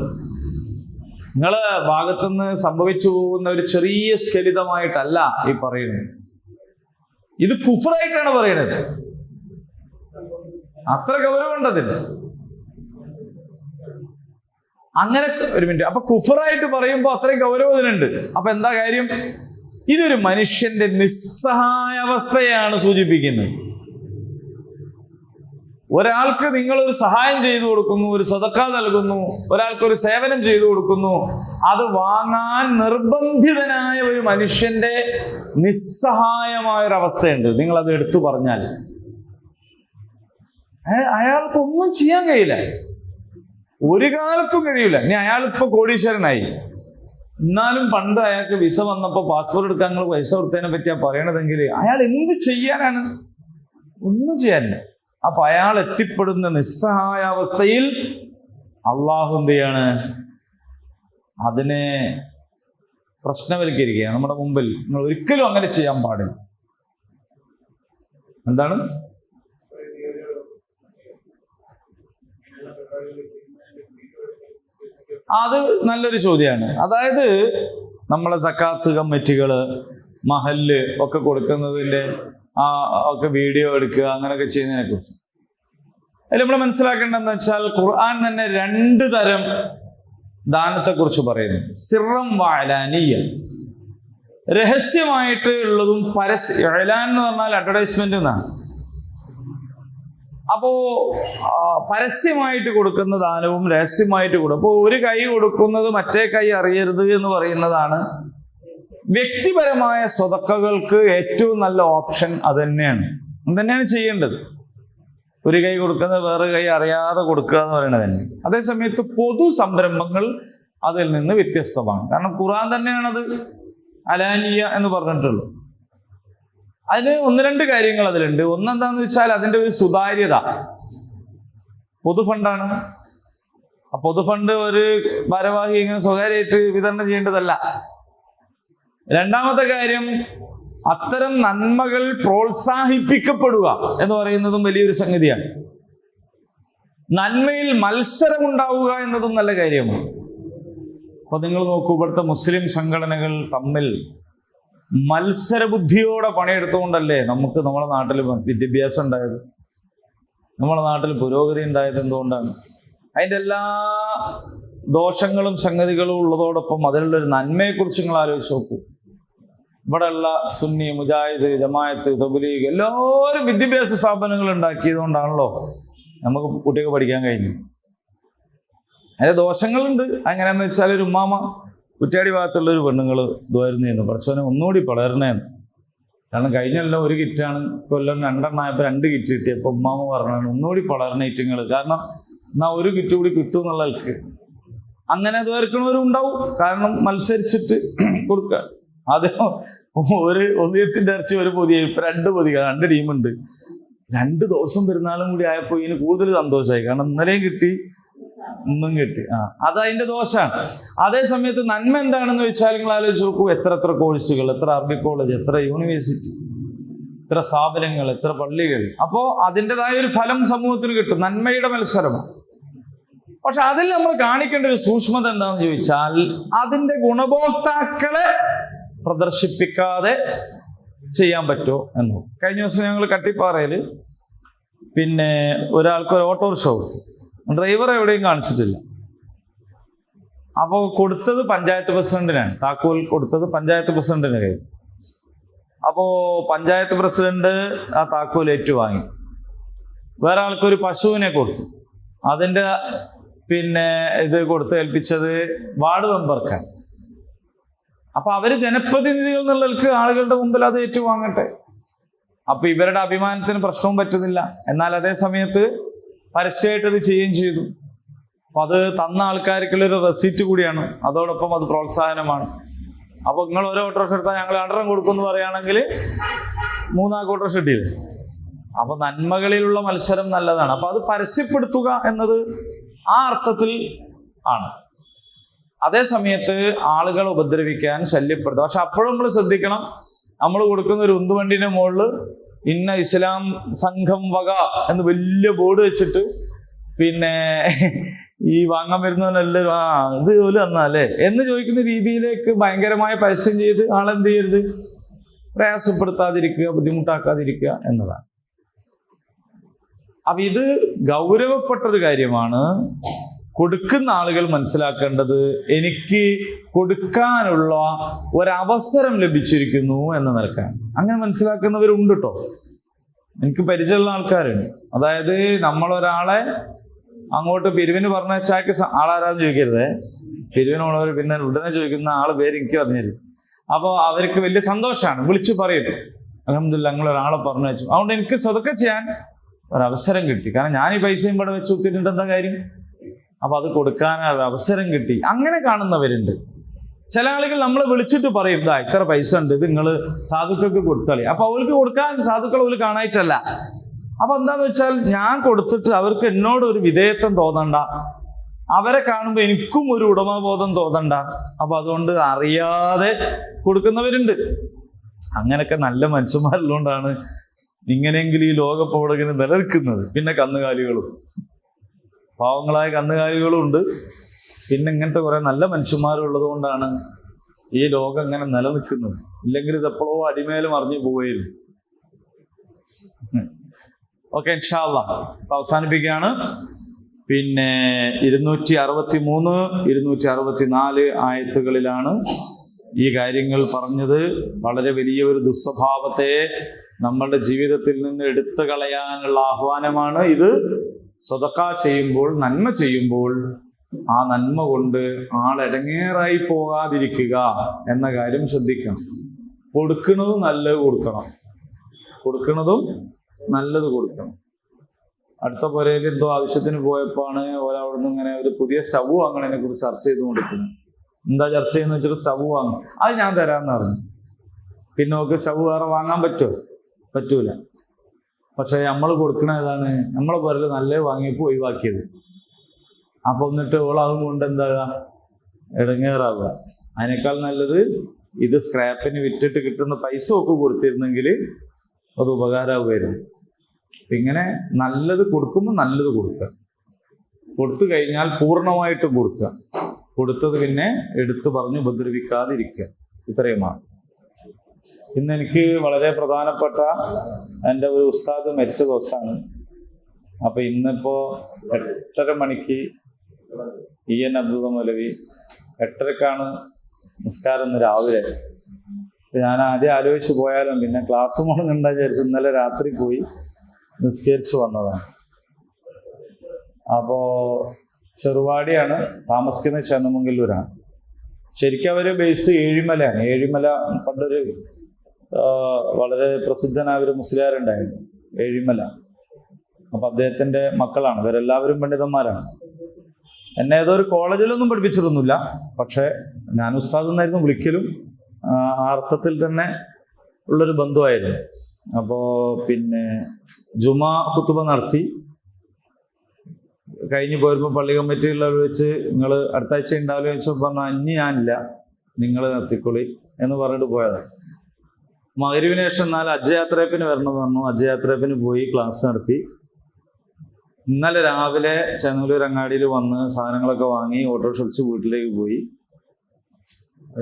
Speaker 1: നിങ്ങളെ ഭാഗത്തുനിന്ന് സംഭവിച്ചു പോകുന്ന ഒരു ചെറിയ സ്ഖലിതമായിട്ടല്ല ഈ പറയുന്നത്. ഇത് കുഫറായിട്ടാണ് പറയുന്നത്. അത്ര ഗൗരവമുണ്ടതിന്. അങ്ങനെ ഒരു മിനിറ്റ്. അപ്പൊ കുഫറായിട്ട് പറയുമ്പോൾ അത്രയും ഗൗരവം ഇതിനുണ്ട്. അപ്പൊ എന്താ കാര്യം? ഇതൊരു മനുഷ്യന്റെ നിസ്സഹായാവസ്ഥയാണ് സൂചിപ്പിക്കുന്നത്. ഒരാൾക്ക് നിങ്ങളൊരു സഹായം ചെയ്തു കൊടുക്കുന്നു, ഒരു സദഖ നൽകുന്നു, ഒരാൾക്കൊരു സേവനം ചെയ്തു കൊടുക്കുന്നു, അത് വാങ്ങാൻ നിർബന്ധിതനായ ഒരു മനുഷ്യന്റെ നിസ്സഹായമായൊരവസ്ഥയുണ്ട്. നിങ്ങളത് എടുത്തു പറഞ്ഞാൽ അയാൾക്കൊന്നും ചെയ്യാൻ കഴിയില്ല, ഒരു കാലത്തും കഴിയില്ല. ഇനി അയാളിപ്പോ കോടീശ്വരനായി, എന്നാലും പണ്ട് അയാൾക്ക് വിസ വന്നപ്പോൾ പാസ്പോർട്ട് എടുക്കാൻ നിങ്ങൾ പൈസ കൊടുത്തതിനെ പറ്റിയാ പറയണതെങ്കിൽ അയാൾ എന്ത് ചെയ്യാനാണ്? ഒന്നും ചെയ്യാനില്ല. അപ്പൊ അയാൾ എത്തിപ്പെടുന്ന നിസ്സഹായാവസ്ഥയിൽ അള്ളാഹു എന്ത് ചെയ്യാണ്? അതിനെ പ്രശ്നവൽക്കരിക്കുകയാണ് നമ്മുടെ മുമ്പിൽ. നിങ്ങൾ ഒരിക്കലും അങ്ങനെ ചെയ്യാൻ പാടില്ല. എന്താണ്? അത് നല്ലൊരു ചോദ്യമാണ്. അതായത് നമ്മളെ സക്കാത്ത് കമ്മിറ്റികള്, മഹല്ല് ഒക്കെ കൊടുക്കുന്നതിന്റെ ഒക്കെ വീഡിയോ എടുക്കുക, അങ്ങനെയൊക്കെ ചെയ്യുന്നതിനെ കുറിച്ച് അതിൽ നമ്മൾ മനസ്സിലാക്കേണ്ടതെന്ന് വെച്ചാൽ ഖുർആൻ തന്നെ 2 തരം ദാനത്തെ കുറിച്ച് പറയുന്നു. സിറം വഅലാനിയ, രഹസ്യമായിട്ട് ഉള്ളതും ഇഅ്ലാൻ എന്ന് പറഞ്ഞാൽ അഡ്വർടൈസ്മെന്റ് എന്നാണ്. അപ്പോ പരസ്യമായിട്ട് കൊടുക്കുന്ന ദാനവും രഹസ്യമായിട്ട് കൊടുക്കും. അപ്പോൾ ഒരു കൈ കൊടുക്കുന്നത് മറ്റേ കൈ അറിയരുത് എന്ന് പറയുന്നതാണ് വ്യക്തിപരമായ സ്വതക്കകൾക്ക് ഏറ്റവും നല്ല ഓപ്ഷൻ. അത് തന്നെയാണ് ചെയ്യേണ്ടത്. ഒരു കൈ കൊടുക്കുന്നത് വേറെ കൈ അറിയാതെ കൊടുക്കുക എന്ന് പറയുന്നത് തന്നെ. അതേസമയത്ത് പൊതു സംരംഭങ്ങൾ അതിൽ നിന്ന് വ്യത്യസ്തമാണ്. കാരണം ഖുർആൻ തന്നെയാണത് അലാനിയ എന്ന് പറഞ്ഞിട്ടുള്ളൂ. അതിന് 1-2 കാര്യങ്ങൾ അതിലുണ്ട്. ഒന്നെന്താന്ന് വെച്ചാൽ അതിൻ്റെ ഒരു സുതാര്യത. പൊതു ഫണ്ടാണ്. ആ പൊതു ഫണ്ട് ഒരു ഭാരവാഹി ഇങ്ങനെ സ്വകാര്യമായിട്ട് വിതരണം ചെയ്യേണ്ടതല്ല. രണ്ടാമത്തെ കാര്യം, അത്തരം നന്മകൾ പ്രോത്സാഹിപ്പിക്കപ്പെടുക എന്ന് പറയുന്നതും വലിയൊരു സംഗതിയാണ്. നന്മയിൽ മത്സരം ഉണ്ടാവുക എന്നതും നല്ല കാര്യമാണ്. അപ്പൊ നിങ്ങൾ നോക്കൂ, ഇവിടുത്തെ മുസ്ലിം സംഘടനകൾ തമ്മിൽ മത്സരബുദ്ധിയോടെ പണിയെടുത്തുകൊണ്ടല്ലേ നമുക്ക് നമ്മുടെ നാട്ടിൽ വിദ്യാഭ്യാസം ഉണ്ടായത്, നമ്മുടെ നാട്ടിൽ പുരോഗതി ഉണ്ടായത്. എന്തുകൊണ്ടാണ്? അതിൻ്റെ എല്ലാ ദോഷങ്ങളും സംഗതികളും ഉള്ളതോടൊപ്പം അതിലുള്ളൊരു നന്മയെക്കുറിച്ച് നിങ്ങൾ ആലോചിച്ച് നോക്കൂ. ഇവിടെയുള്ള സുന്നി, മുജാഹിദ്, ജമാഅത്ത്, തബ്ലീഗ് എല്ലാവരും വിദ്യാഭ്യാസ സ്ഥാപനങ്ങൾ ഉണ്ടാക്കിയതുകൊണ്ടാണല്ലോ നമുക്ക് കുട്ടികൾ പഠിക്കാൻ കഴിഞ്ഞു. അതിന് ദോഷങ്ങളുണ്ട്. അങ്ങനെയാന്ന് വെച്ചാൽ ഒരു ഉമ്മാമ കുറ്റ്യാടി ഭാഗത്തുള്ളൊരു പെണ്ണുങ്ങൾ ഇതുവായിരുന്നു പഠിച്ചവനെ ഒന്നുകൂടി പടരണേന്ന്. കാരണം കഴിഞ്ഞെല്ലാം 1 കിറ്റാണ്, കൊല്ലം 2 ആയപ്പോൾ 2 കിറ്റ് കിട്ടിയപ്പോൾ ഉമ്മാമ പറഞ്ഞാണ് ഒന്നുകൂടി പടരണേറ്റുങ്ങൾ. കാരണം എന്നാൽ 1 കിറ്റ് കൂടി കിട്ടും എന്നുള്ള ആൾക്ക് അങ്ങനെ അത് വരക്കണവരും ഉണ്ടാവും. കാരണം മത്സരിച്ചിട്ട് കൊടുക്കുക. ആദ്യം ഒരു ഒന്നിയത്തിൻ്റെ ഇറച്ചി 1 പൊതിയായി, ഇപ്പം 2 പൊതികൾ, 2 ടീമുണ്ട്. 2 ദിവസം പെരുന്നാളും കൂടി ആയപ്പോൾ ഇതിന് കൂടുതൽ സന്തോഷമായി. കാരണം ഇന്നലെയും കിട്ടി, ഇന്നും കിട്ടി. അത് അതിൻ്റെ ദോഷമാണ്. അതേ സമയത്ത് നന്മ എന്താണെന്ന് വെച്ചാൽ നിങ്ങൾ ആലോചിച്ച് നോക്കൂ, എത്ര കോഴ്സുകൾ, എത്ര അറബി കോളേജ്, എത്ര യൂണിവേഴ്സിറ്റി, എത്ര സ്ഥാപനങ്ങൾ, എത്ര പള്ളികൾ. അപ്പോൾ അതിൻ്റെതായ ഒരു ഫലം സമൂഹത്തിന് കിട്ടും. നന്മയുടെ മത്സരമാണ്. പക്ഷെ അതിൽ നമ്മൾ കാണിക്കേണ്ട ഒരു സൂക്ഷ്മത എന്താണെന്ന് ചോദിച്ചാൽ അതിൻ്റെ ഗുണഭോക്താക്കളെ പ്രദർശിപ്പിക്കാതെ ചെയ്യാൻ പറ്റുമോ എന്നോ. കഴിഞ്ഞ ദിവസം ഞങ്ങൾ കട്ടിപ്പാറയിൽ പിന്നെ ഒരാൾക്ക് ഒരു ഓട്ടോറിക്ഷ കൊടുത്തു. ഡ്രൈവർ എവിടെയും കാണിച്ചിട്ടില്ല. അപ്പോൾ കൊടുത്തത് പഞ്ചായത്ത് പ്രസിഡന്റിനാണ്. താക്കോൽ കൊടുത്തത് പഞ്ചായത്ത് പ്രസിഡന്റിന് കയ്യിൽ. അപ്പോൾ പഞ്ചായത്ത് പ്രസിഡന്റ് ആ താക്കോൽ ഏറ്റുവാങ്ങി. വേറെ ആൾക്കൊരു പശുവിനെ കൊടുത്തു. അതിൻ്റെ ഇത് കൊടുത്ത് ഏൽപ്പിച്ചത് വാർഡ് മെമ്പർക്കാണ്. അപ്പൊ അവര് ജനപ്രതിനിധികൾ എന്നുള്ളവർക്ക് ആളുകളുടെ മുമ്പിൽ അത് ഏറ്റുവാങ്ങട്ടെ. അപ്പൊ ഇവരുടെ അഭിമാനത്തിന് പ്രശ്നവും പറ്റുന്നില്ല. എന്നാൽ അതേ സമയത്ത് പരസ്യമായിട്ട് അത് ചെയ്യുകയും ചെയ്തു. അപ്പൊ അത് തന്ന ആൾക്കാർക്കുള്ളൊരു റെസീറ്റ് കൂടിയാണ്, അതോടൊപ്പം അത് പ്രോത്സാഹനമാണ്. അപ്പൊ നിങ്ങൾ ഓരോ ഓട്ടോറിക്ഷ എടുത്താൽ ഞങ്ങൾ 2 കൊടുക്കുമെന്ന് പറയുകയാണെങ്കിൽ 3 ഓട്ടോറിക്ഷ കിട്ടിയില്ലേ. അപ്പൊ നന്മകളിലുള്ള മത്സരം നല്ലതാണ്. അപ്പൊ അത് പരസ്യപ്പെടുത്തുക എന്നത് ആ അർത്ഥത്തിൽ ആണ്. അതേ സമയത്ത് ആളുകളെ ഉപദ്രവിക്കാൻ, ശല്യപ്പെടുത്തുക. പക്ഷെ അപ്പോഴും നമ്മൾ ശ്രദ്ധിക്കണം, നമ്മൾ കൊടുക്കുന്ന ഒരു ഉന്തുവണ്ടിന്റെ മുകളിൽ ഇന്ന ഇസ്ലാം സംഘം വക എന്ന് വലിയ ബോർഡ് വെച്ചിട്ട് പിന്നെ ഈ വാങ്ങാൻ വരുന്നവരെല്ലാവരും ഇത് പോലും തന്നാലേ എന്ന് ചോദിക്കുന്ന രീതിയിലേക്ക് ഭയങ്കരമായ പരസ്യം ചെയ്ത് ആളെന്ത് ചെയ്യരുത്, പ്രയാസപ്പെടുത്താതിരിക്കുക, ബുദ്ധിമുട്ടാക്കാതിരിക്കുക എന്നതാണ്. അപ്പൊ ഇത് ഗൗരവപ്പെട്ടൊരു കാര്യമാണ്. കൊടുക്കുന്ന ആളുകൾ മനസ്സിലാക്കേണ്ടത് എനിക്ക് കൊടുക്കാനുള്ള ഒരവസരം ലഭിച്ചിരിക്കുന്നു എന്ന നിലക്കാണ്. അങ്ങനെ മനസ്സിലാക്കുന്നവരുണ്ട് കേട്ടോ.
Speaker 2: എനിക്ക് പരിചയമുള്ള ആൾക്കാരുണ്ട്. അതായത് നമ്മളൊരാളെ അങ്ങോട്ട് പിരിവിന് പറഞ്ഞാക്ക് ആളാരാന്ന് ചോദിക്കരുതേ. പിരിവിനുള്ളവർ പിന്നെ ഉടനെ ചോദിക്കുന്ന ആള് പേര് എനിക്ക് പറഞ്ഞുതരും. അപ്പോൾ അവർക്ക് വലിയ സന്തോഷമാണ്, വിളിച്ചു പറയും അൽഹംദുലില്ലാ നിങ്ങൾ ഒരാളെ പറഞ്ഞു വെച്ചു. അതുകൊണ്ട് എനിക്ക് സ്വതക്ക ചെയ്യാൻ ഒരവസരം കിട്ടി. കാരണം ഞാൻ ഈ പൈസയും ഇവിടെ വെച്ച് കുത്തിയിട്ട് എന്താ കാര്യം? അപ്പൊ അത് കൊടുക്കാൻ അവസരം കിട്ടി. അങ്ങനെ കാണുന്നവരുണ്ട്. ചില ആളുകൾ നമ്മളെ വിളിച്ചിട്ട് പറയും ഇതാ ഇത്ര പൈസ ഉണ്ട്, ഇത് നിങ്ങൾ സാധുക്കൾക്ക് കൊടുത്തളി. അപ്പൊ അവർക്ക് കൊടുക്കാൻ സാധുക്കൾ അവർ കാണായിട്ടല്ല. അപ്പൊ എന്താന്ന് വെച്ചാൽ ഞാൻ കൊടുത്തിട്ട് അവർക്ക് എന്നോട് ഒരു വിധേയത്വം തോന്നണ്ട, അവരെ കാണുമ്പോൾ എനിക്കും ഒരു ഉടമബോധം തോന്നണ്ട. അപ്പൊ അതുകൊണ്ട് അറിയാതെ കൊടുക്കുന്നവരുണ്ട്. അങ്ങനെയൊക്കെ നല്ല മനുഷ്യന്മാരുള്ളതുകൊണ്ടാണ് ഇങ്ങനെയെങ്കിലും ഈ ലോകപ്പോടകിന് നിലനിൽക്കുന്നത്. പിന്നെ കന്നുകാലികളും, പാവങ്ങളായ കന്നുകാലികളും ഉണ്ട്. പിന്നെ ഇങ്ങനത്തെ കുറെ നല്ല മനുഷ്യന്മാരുള്ളത് കൊണ്ടാണ് ഈ ലോകം ഇങ്ങനെ നിലനിൽക്കുന്നത്. ഇല്ലെങ്കിൽ ഇതെപ്പോഴോ അടിമേലും അറിഞ്ഞു പോവുകയായിരുന്നു. ഓക്കെ, ഇൻഷാ അല്ലാഹ് അവസാനിപ്പിക്കുകയാണ്. പിന്നെ 263, 264 ആയത്തുകളിലാണ് ഈ കാര്യങ്ങൾ പറഞ്ഞത്. വളരെ വലിയ ഒരു ദുസ്വഭാവത്തെ നമ്മളുടെ ജീവിതത്തിൽ നിന്ന് എടുത്തു കളയാനുള്ള ആഹ്വാനമാണ് ഇത്. സദഖ ചെയ്യുമ്പോൾ, നന്മ ചെയ്യുമ്പോൾ ആ നന്മ കൊണ്ട് ആളെടങ്ങേറായി പോകാതിരിക്കുക എന്ന കാര്യം ശ്രദ്ധിക്കണം. കൊടുക്കുന്നതും നല്ലത് കൊടുക്കണം, കൊടുക്കുന്നതും നല്ലത് കൊടുക്കണം. അടുത്ത പുരയിൽ എന്തോ ആവശ്യത്തിന് പോയപ്പോഴാണ് ഒരാവിടുന്ന് ഇങ്ങനെ ഒരു പുതിയ സ്റ്റവ് വാങ്ങണതിനെ കുറിച്ച് ചർച്ച ചെയ്തുകൊണ്ടിരിക്കുന്നത്. എന്താ ചർച്ച ചെയ്യുന്ന വെച്ചിട്ട് സ്റ്റവ് വാങ്ങും, അത് ഞാൻ തരാമെന്ന് പറഞ്ഞു. പിന്നെ നമുക്ക് സ്റ്റവ് വേറെ വാങ്ങാൻ പറ്റുമോ? പറ്റൂല. പക്ഷെ നമ്മൾ കൊടുക്കണ ഏതാണ്? നമ്മളെ പുരയിൽ നല്ലത് വാങ്ങിയപ്പോൾ ഒഴിവാക്കിയത്. അപ്പൊ എന്നിട്ട് അതും കൊണ്ട് എന്താ ഇടങ്ങേറാവുക. അതിനേക്കാൾ നല്ലത് ഇത് സ്ക്രാപ്പിന് വിറ്റിട്ട് കിട്ടുന്ന പൈസ ഒക്കെ കൊടുത്തിരുന്നെങ്കിൽ അത് ഉപകാരമാകുമായിരുന്നു. ഇങ്ങനെ നല്ലത് കൊടുക്കുമ്പോൾ നല്ലത് കൊടുക്കുക, കൊടുത്തു കഴിഞ്ഞാൽ പൂർണ്ണമായിട്ടും കൊടുക്കുക, കൊടുത്തത് പിന്നെ എടുത്തു പറഞ്ഞ് ഉപദ്രവിക്കാതിരിക്കുക. ഇത്രയുമാണ്. ഇന്ന് എനിക്ക് വളരെ പ്രധാനപ്പെട്ട എൻ്റെ ഒരു ഉസ്താദ് മരിച്ച ദിവസമാണ്. അപ്പൊ ഇന്നിപ്പോ 8:30 മണിക്ക് EN അബ്ദുള്ള മൗലവി 8:30ക്കാണ് നിസ്കാരം ഇന്ന് രാവിലെ. ഞാൻ ആദ്യം ആലോചിച്ച് പോയാലും പിന്നെ ക്ലാസ് മുടങ്ങണ്ട വിചാരിച്ചു ഇന്നലെ രാത്രി പോയി നിസ്കരിച്ചു വന്നതാണ്. അപ്പോ ചെറുവാടിയാണ് താമസിക്കുന്നത്, ചെന്നമംഗല്ലൂരാണ്. ശരിക്കും അവര് ബേസ് ഏഴിമലയാണ്. ഏഴിമല പണ്ടൊരു വളരെ പ്രസിദ്ധനായ ഒരു മുസ്ലിയാരുണ്ടായിരുന്നു, ഏഴിമല. അപ്പൊ അദ്ദേഹത്തിന്റെ മക്കളാണ് ഇവരെല്ലാവരും പണ്ഡിതന്മാരാണ്. എന്നെ ഏതോ ഒരു കോളേജിലൊന്നും പഠിപ്പിച്ചിട്ടൊന്നുമില്ല, പക്ഷെ ഞാൻ ഉസ്താദ് എന്നായിരുന്നു വിളിക്കലും. ആ അർത്ഥത്തിൽ തന്നെ ഉള്ളൊരു ബന്ധുവായിരുന്നു. അപ്പോ പിന്നെ ജുമാ ഖുതുബ നടത്തി കഴിഞ്ഞ് പോയപ്പോൾ പള്ളി കമ്മിറ്റിയുള്ളവർ വെച്ച് നിങ്ങൾ അടുത്ത ആഴ്ച ഉണ്ടാവില്ല ചോദിച്ചപ്പോൾ പറഞ്ഞാൽ ഇനി ഞാനില്ല, നിങ്ങൾ നടത്തിക്കൊള്ളി എന്ന് പറഞ്ഞിട്ട് പോയതാണ്. മഗ്‌രിബിന് ശേഷം 4 ഹജ്ജ് വരണമെന്ന് പറഞ്ഞു. ഹജ്ജ് യാത്രയപ്പിന് പോയി ക്ലാസ് നടത്തി. ഇന്നലെ രാവിലെ ചെന്നൂർ അങ്ങാടിയിൽ വന്ന് സാധനങ്ങളൊക്കെ വാങ്ങി ഓട്ടോറിക്ഷ വിളിച്ച് വീട്ടിലേക്ക് പോയി.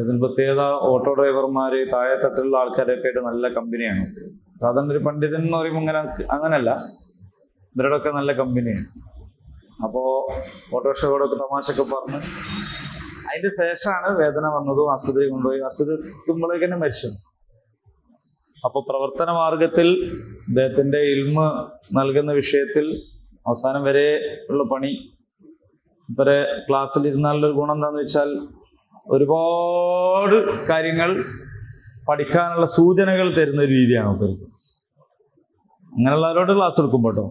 Speaker 2: ഇതിന് പ്രത്യേകത ഓട്ടോ ഡ്രൈവർമാര് താഴെത്തട്ടിലുള്ള ആൾക്കാരൊക്കെ ആയിട്ട് നല്ല കമ്പനിയാണ്. സാധാരണ ഒരു പണ്ഡിതൻ എന്ന് പറയുമ്പോൾ അങ്ങനല്ല, ഇവരോടൊക്കെ നല്ല കമ്പനിയാണ്. അപ്പോൾ ഓട്ടോറിക്ഷയോടൊക്കെ തമാശയൊക്കെ പറഞ്ഞ് അതിന്റെ ശേഷമാണ് വേദന വന്നതും ആശുപത്രി കൊണ്ടുപോയി. ആശുപത്രി എത്തുമ്പോഴേക്ക് തന്നെ മരിച്ചു. അപ്പോൾ പ്രവർത്തന മാർഗത്തിൽ അദ്ദേഹത്തിന്റെ ഇൽമ് നൽകുന്ന വിഷയത്തിൽ അവസാനം വരെ ഉള്ള പണി. ഇവരെ ക്ലാസ്സിലിരുന്നാലുള്ളൊരു ഗുണം എന്താണെന്ന് വെച്ചാൽ ഒരുപാട് കാര്യങ്ങൾ പഠിക്കാനുള്ള സൂചനകൾ തരുന്ന ഒരു രീതിയാണ് ഇവർക്ക്. അങ്ങനെയുള്ളവരോട് ക്ലാസ് എടുക്കുമ്പോൾ കേട്ടോ.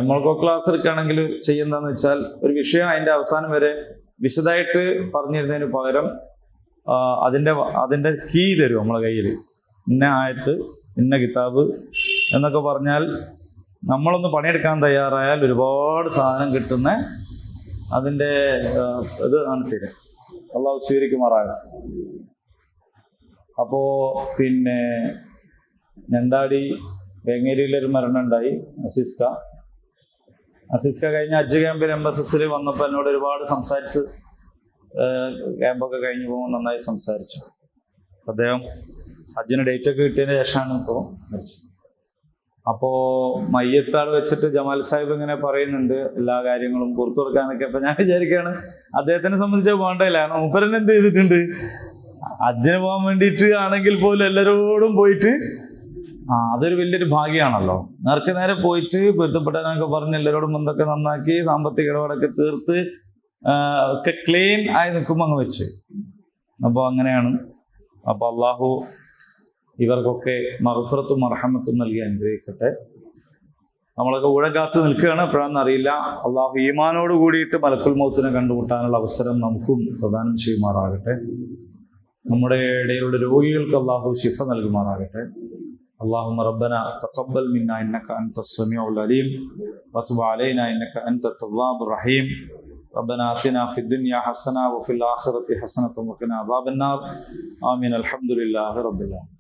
Speaker 2: നമ്മൾക്കോ ക്ലാസ് എടുക്കുകയാണെങ്കിൽ ചെയ്യുന്നതെന്ന് വെച്ചാൽ ഒരു വിഷയം അതിൻ്റെ അവസാനം വരെ വിശദമായിട്ട് പറഞ്ഞിരുന്നതിന് പകരം അതിൻ്റെ കീ തരും നമ്മളെ കയ്യിൽ. ഇന്ന ആയത്ത്, ഇന്ന കിതാബ് എന്നൊക്കെ പറഞ്ഞാൽ നമ്മളൊന്ന് പണിയെടുക്കാൻ തയ്യാറായാൽ ഒരുപാട് സാധനം കിട്ടുന്ന അതിൻ്റെ ഇത് ആണ് തരും. അള്ളാഹു സ്വീകരിക്കുമാറാകാം. അപ്പോൾ പിന്നെ ഞണ്ടാടി വേങ്ങേരിയിലൊരു മരണം ഉണ്ടായി. അസീസ്ക കഴിഞ്ഞ ഹജ്ജ് ക്യാമ്പിൽ MSSൽ വന്നപ്പോൾ എന്നോട് ഒരുപാട് സംസാരിച്ച്, ക്യാമ്പൊക്കെ കഴിഞ്ഞ് പോകുമ്പോൾ നന്നായി സംസാരിച്ചു. അദ്ദേഹം ഹജ്ജിന് ഡേറ്റൊക്കെ കിട്ടിയതിന് ശേഷമാണ് ഇപ്പോൾ മരിച്ചത്. അപ്പോൾ മയ്യത്താൾ വെച്ചിട്ട് ജമാൽ സാഹിബ് ഇങ്ങനെ പറയുന്നുണ്ട് എല്ലാ കാര്യങ്ങളും പുറത്തു കൊടുക്കാനൊക്കെ. അപ്പം ഞാൻ വിചാരിക്കുകയാണ് അദ്ദേഹത്തിനെ സംബന്ധിച്ച് പോകണ്ടല്ല. മൂപ്പരൻ എന്ത് ചെയ്തിട്ടുണ്ട്? ഹജ്ജിന് പോകാൻ വേണ്ടിയിട്ട് ആണെങ്കിൽ പോലും എല്ലാവരോടും പോയിട്ട് അതൊരു വലിയൊരു ഭാഗ്യമാണല്ലോ. നേരെ പോയിട്ട് പൊരുത്തപ്പെടാനൊക്കെ പറഞ്ഞ് എല്ലാവരോടും എന്തൊക്കെ നന്നാക്കി സാമ്പത്തിക ഇടപാടൊക്കെ തീർത്ത് ഒക്കെ ക്ലീൻ ആയി നിൽക്കുമ്പോൾ അങ്ങ് വെച്ച്. അപ്പോൾ അങ്ങനെയാണ്. അപ്പോൾ അള്ളാഹു ഇവർക്കൊക്കെ മഗ്ഫിറത്തും മർഹമത്തും നൽകി അനുഗ്രഹിക്കട്ടെ. നമ്മളൊക്കെ ഊഴകാത്ത് നിൽക്കുകയാണ്, എപ്പോഴാണെന്ന് അറിയില്ല. അള്ളാഹു ഈമാനോട് കൂടിയിട്ട് മലക്കുൽ മൗത്തിനെ കണ്ടുമുട്ടാനുള്ള അവസരം നമുക്കും പ്രദാനം ചെയ്യുമാറാകട്ടെ. നമ്മുടെ ഇടയിലുള്ള രോഗികൾക്ക് അള്ളാഹു ശിഫ നൽകുമാറാകട്ടെ. اللهم ربنا تقبل منا إنك أنت السميع العليم وتب علينا إنك أنت التواب الرحيم. ربنا آتنا في الدنيا حسنة وفي الآخرة حسنة وقنا عذاب النار. آمين. الحمد لله رب العالمين.